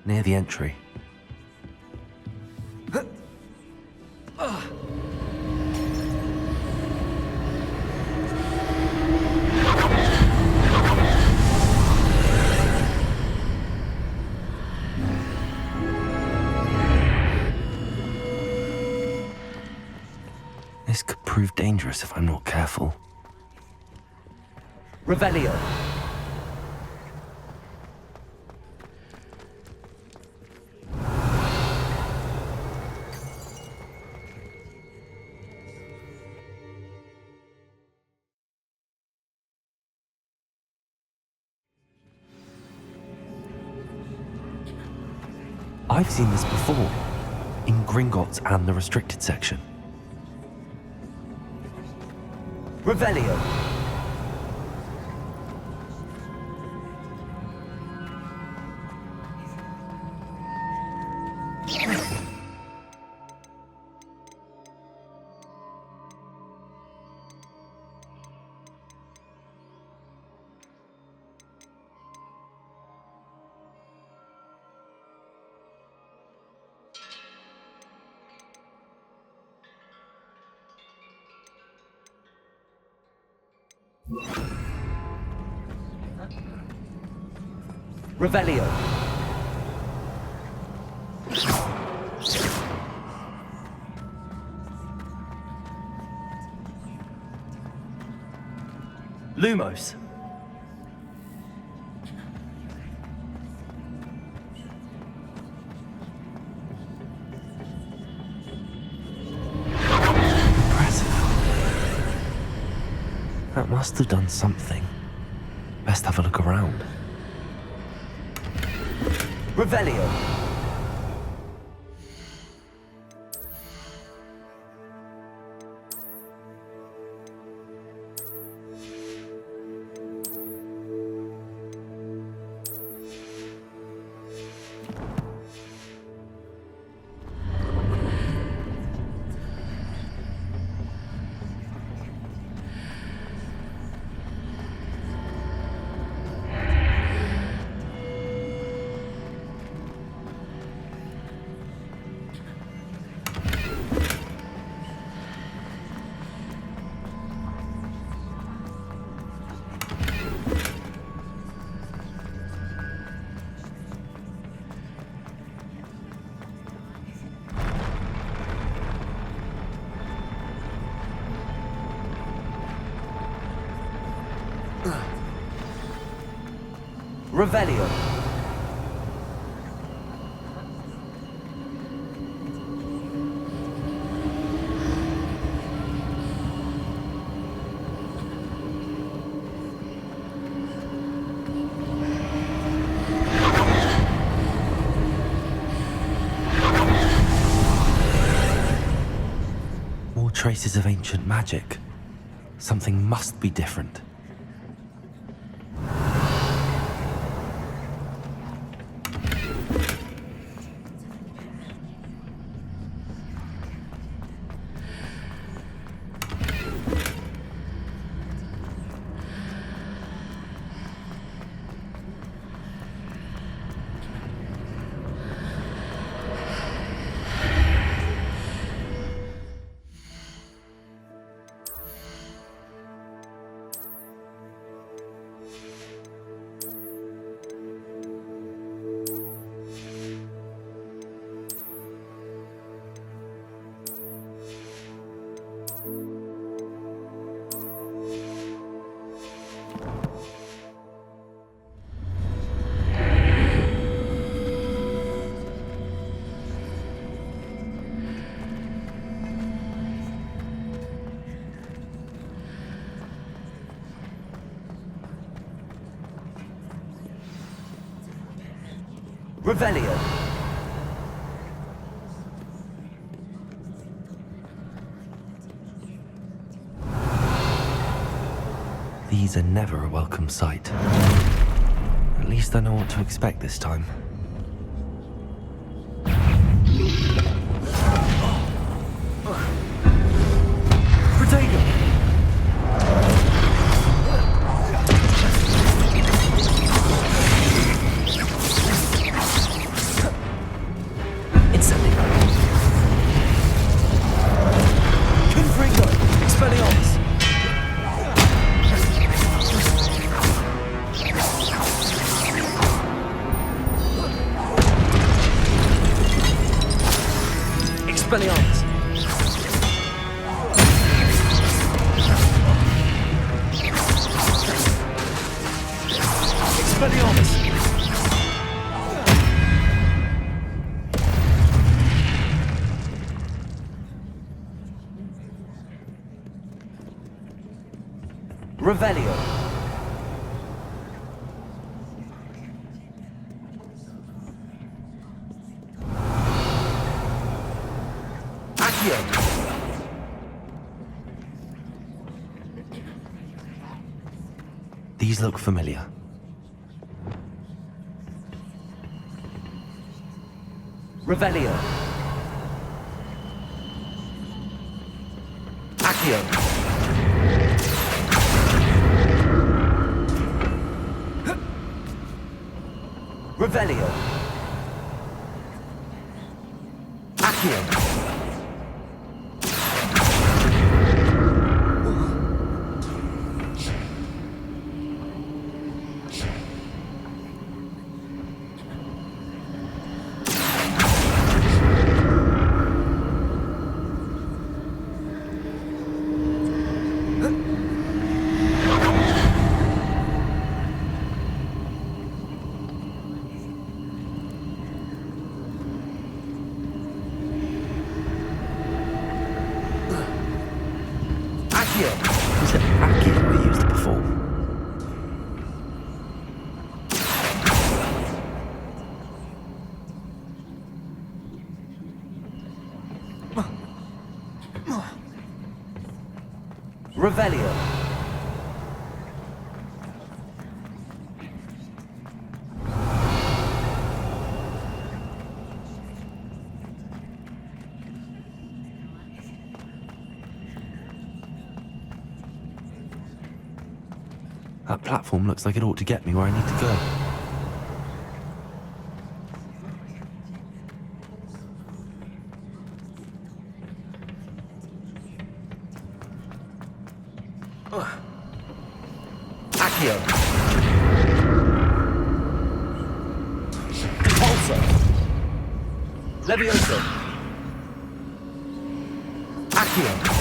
near the entry. This could prove dangerous if I'm not careful. Revelio! I've seen this before, in Gringotts and the restricted section. Revelio! Revelio! Lumos! Impressive. That must have done something. Best have a look around. Revelio! Revelio! More traces of ancient magic. Something must be different. Revelio! These are never a welcome sight. At least I know what to expect this time. Expelliarmus! Expelliarmus! Revelio. Accio. These look familiar. Revelio. Accio. Revelio. Accio. Was it Accio we used before? Revelio. That platform looks like it ought to get me where I need to go. Accio. Compulso. Levioso. Accio.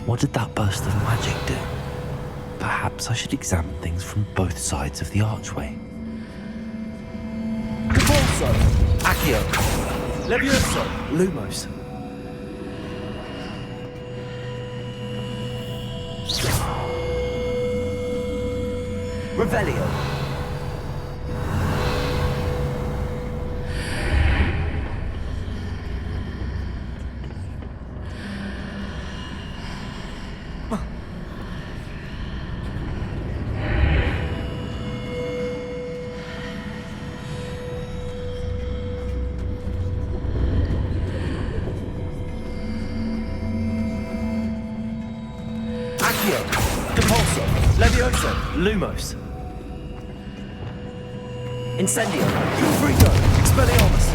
What did that burst of magic do? Perhaps I should examine things from both sides of the archway. Compulso! Accio! Levioso! Lumos! Revelio! Compulso, Levioso, Lumos. Incendio, Confrito, Expelliarmus.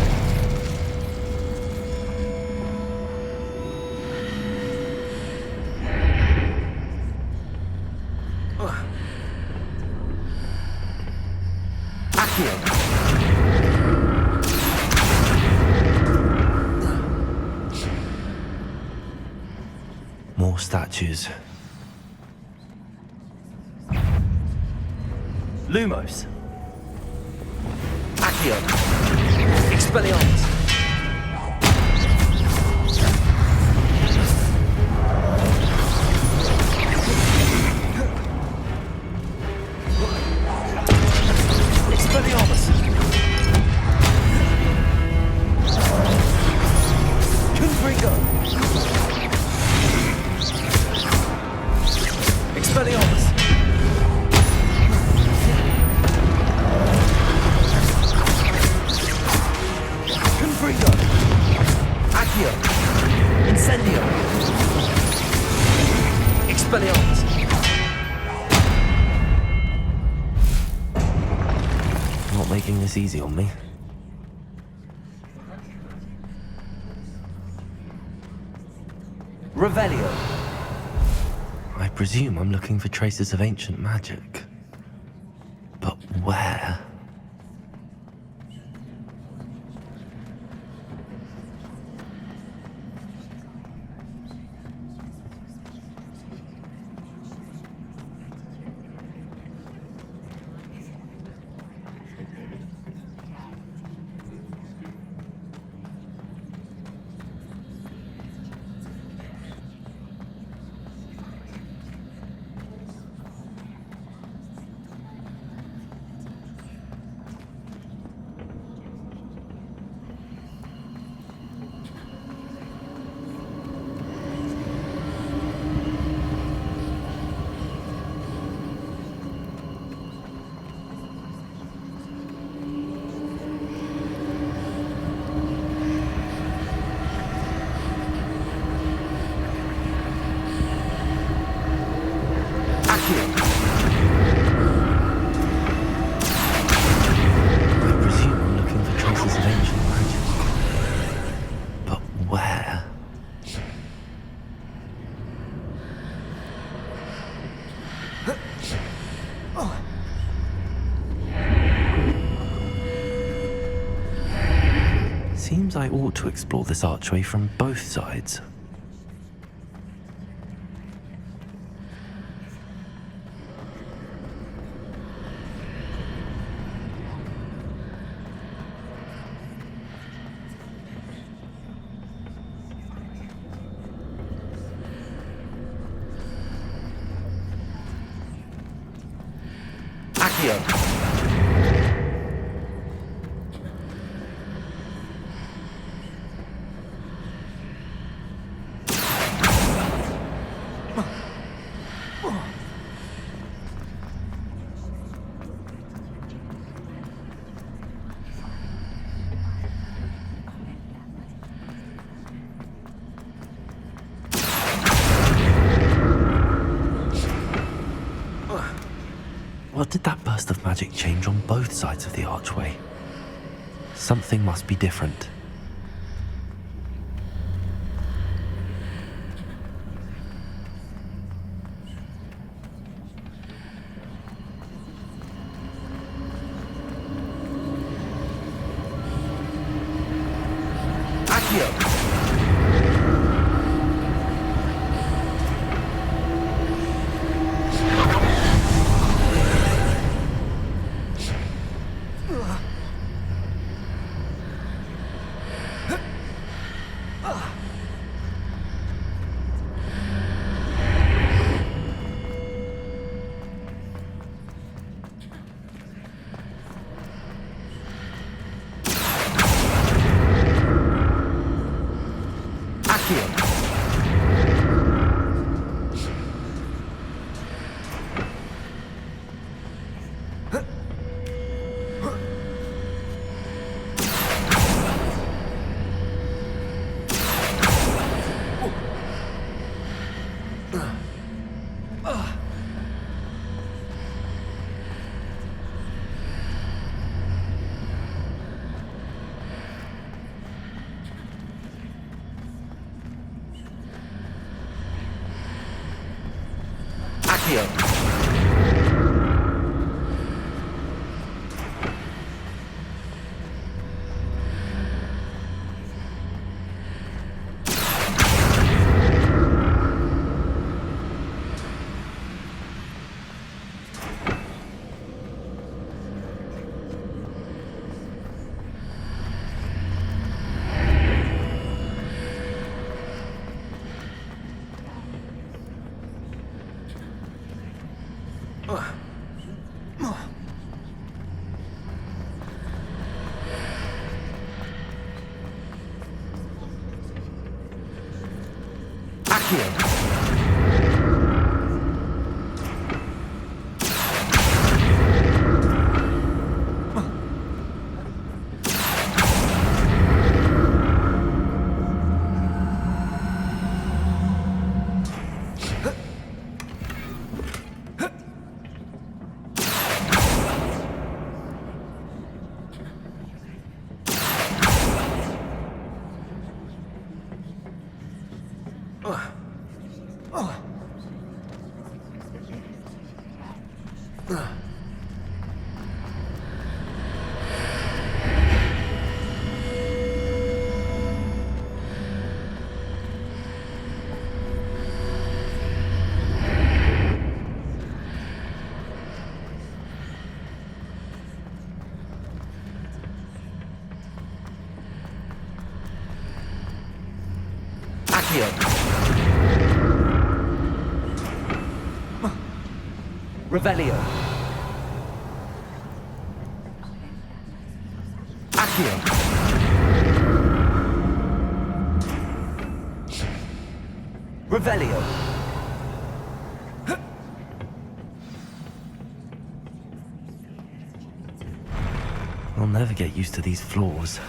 Accio. More statues. Lumos. Accio. Accio. Expelliarmus. Expelliarmus. Confringo. Expelliarmus. Confringo. Accio. Incendio. Expelliarmus. Not making this easy on me. Revelio. I presume I'm looking for traces of ancient magic. But where? Seems I ought to explore this archway from both sides. Accio. What did that burst of magic change on both sides of the archway? Something must be different. Accio! Accio! Revelio. Accio. Revelio. I'll never get used to these floors.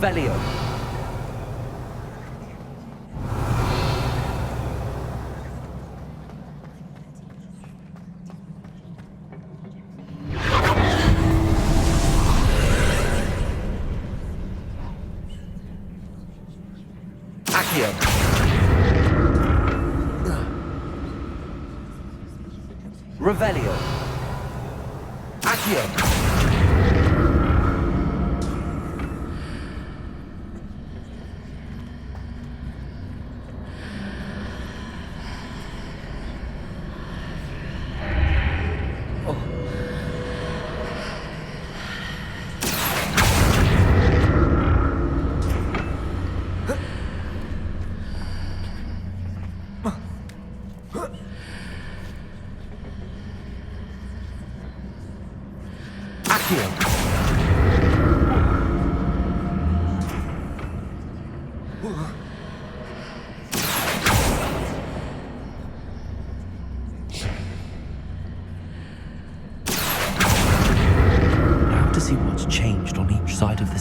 Revelio. Accio. Revelio. Accio.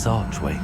this archway.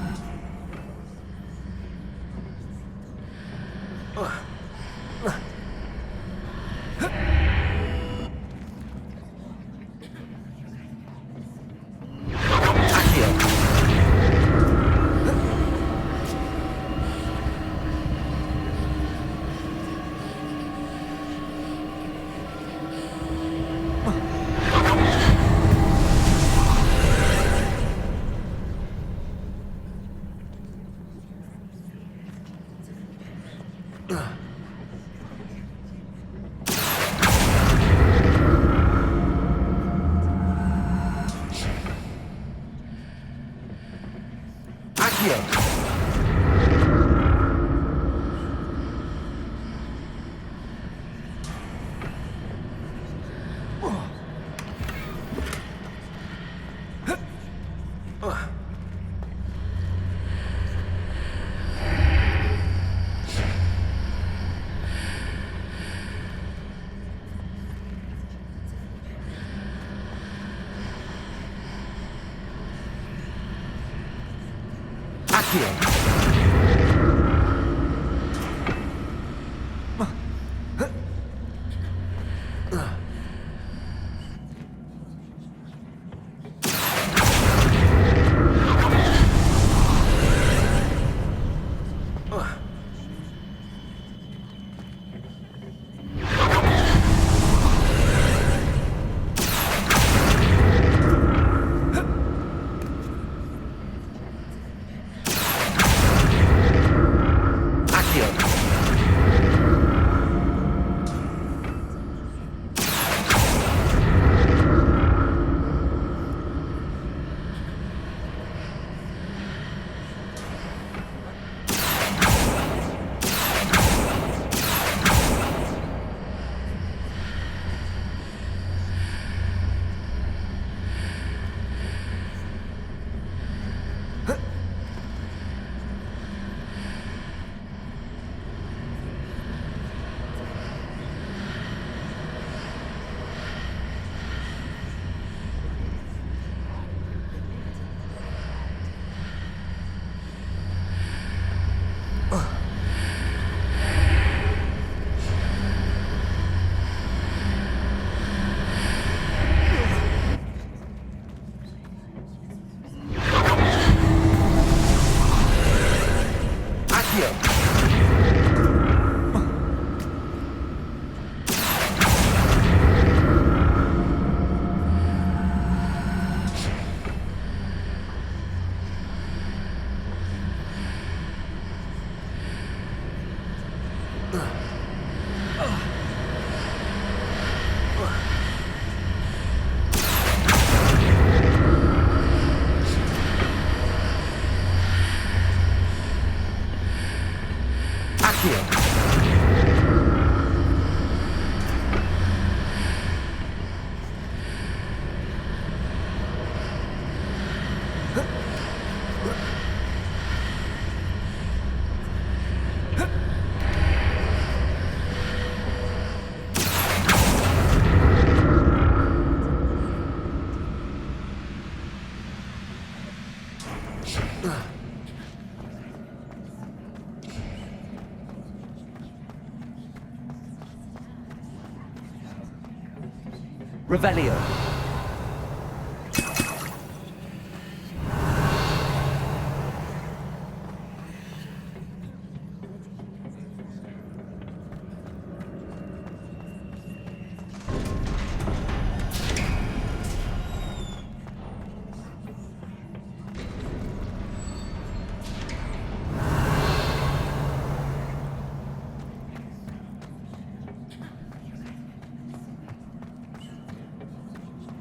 Revelio.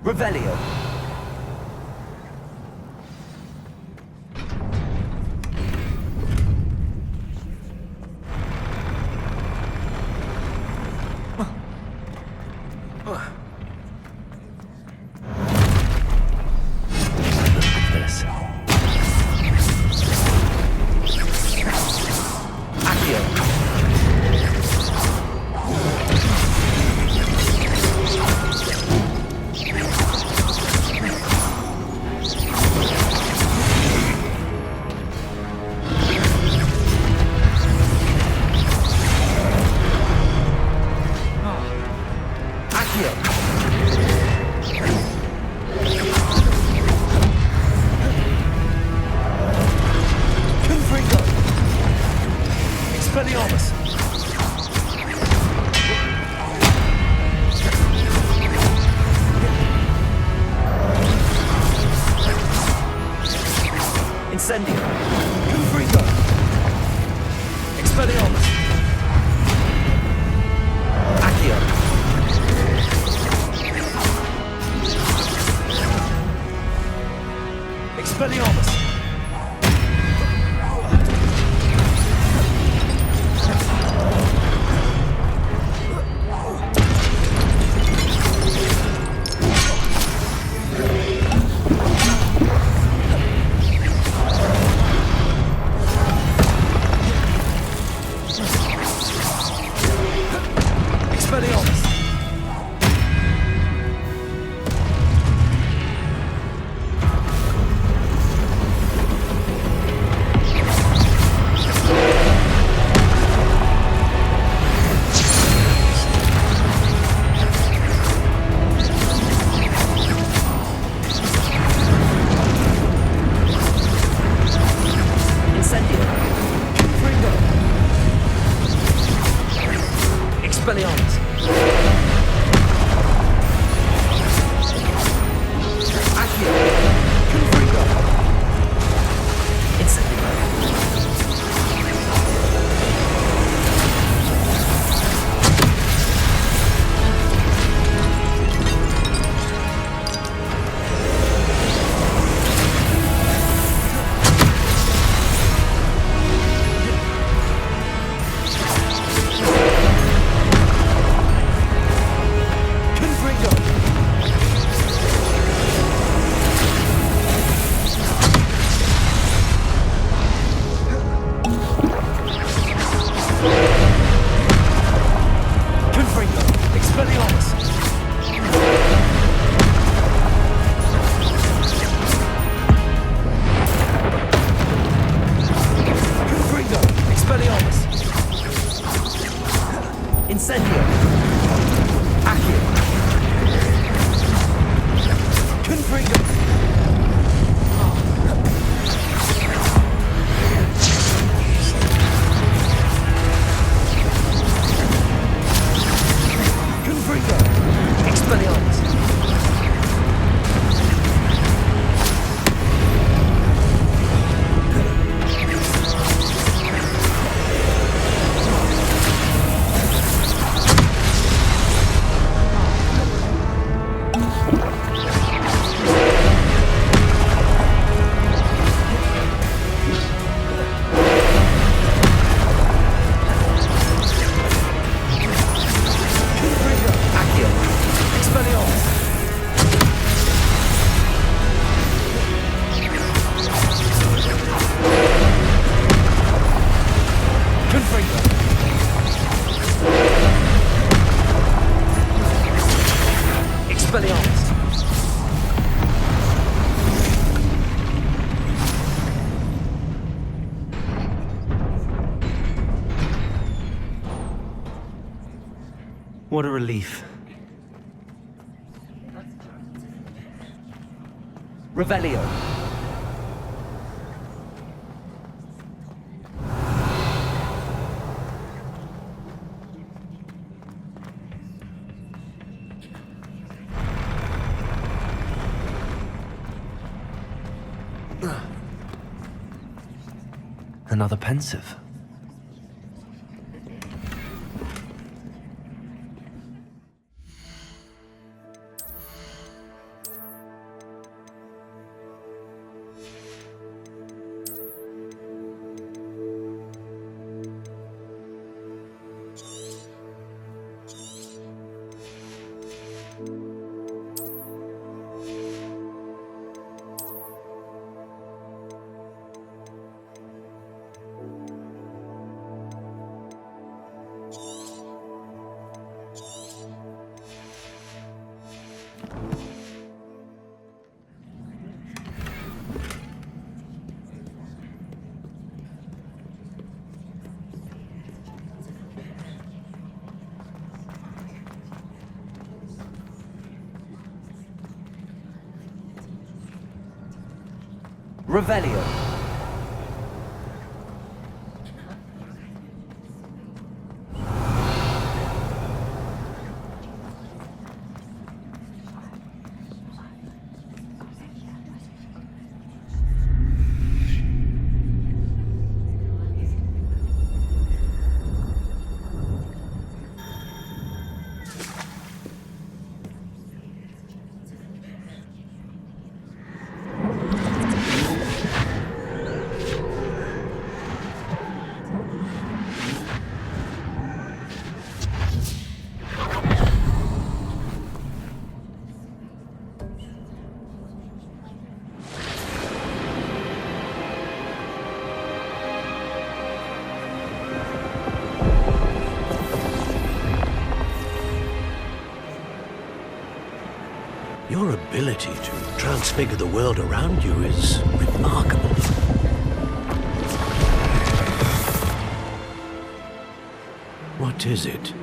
Revelio. Expelliarmus! Incendio! Confringo! Expelliarmus! Accio! Expelliarmus! What a relief. Revelio. Another pensive. Revelio. Your ability to transfigure the world around you is remarkable. What is it?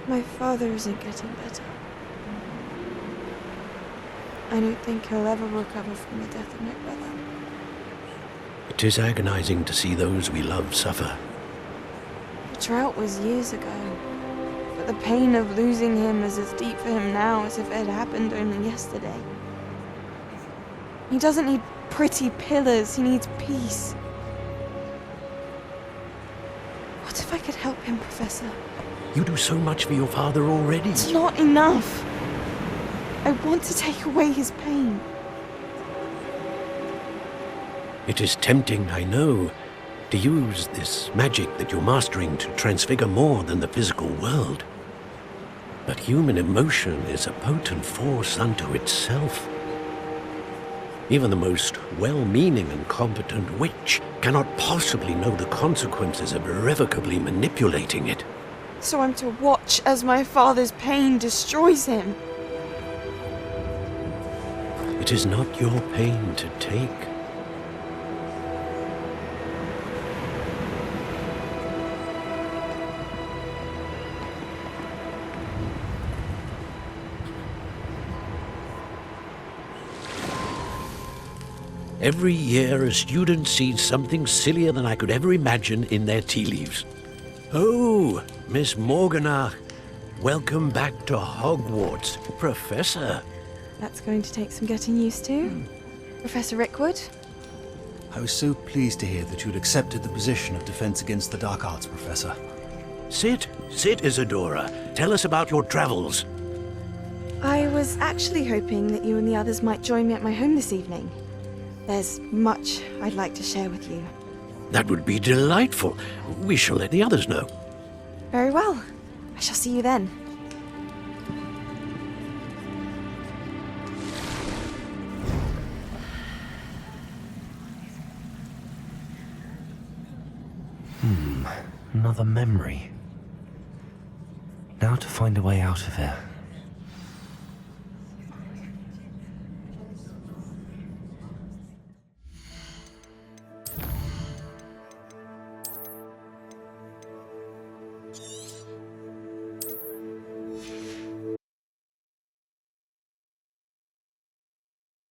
My father isn't getting better. I don't think he'll ever recover from the death of my brother. It is agonizing to see those we love suffer. The drought was years ago, but the pain of losing him is as deep for him now as if it had happened only yesterday. He doesn't need pretty pillars, he needs peace. What if I could help him, Professor? You do so much for your father already. It's not enough. I want to take away his pain. It is tempting, I know, to use this magic that you're mastering to transfigure more than the physical world. But human emotion is a potent force unto itself. Even the most well-meaning and competent witch cannot possibly know the consequences of irrevocably manipulating it. So I'm to watch as my father's pain destroys him. It is not your pain to take. Every year, a student sees something sillier than I could ever imagine in their tea leaves. Oh, Miss Morganach, welcome back to Hogwarts, Professor. That's going to take some getting used to. Professor Rickwood? I was so pleased to hear that you'd accepted the position of Defense Against the Dark Arts, Professor. Sit, Isadora. Tell us about your travels. I was actually hoping that you and the others might join me at my home this evening. There's much I'd like to share with you. That would be delightful. We shall let the others know. Very well. I shall see you then. Another memory. Now to find a way out of here.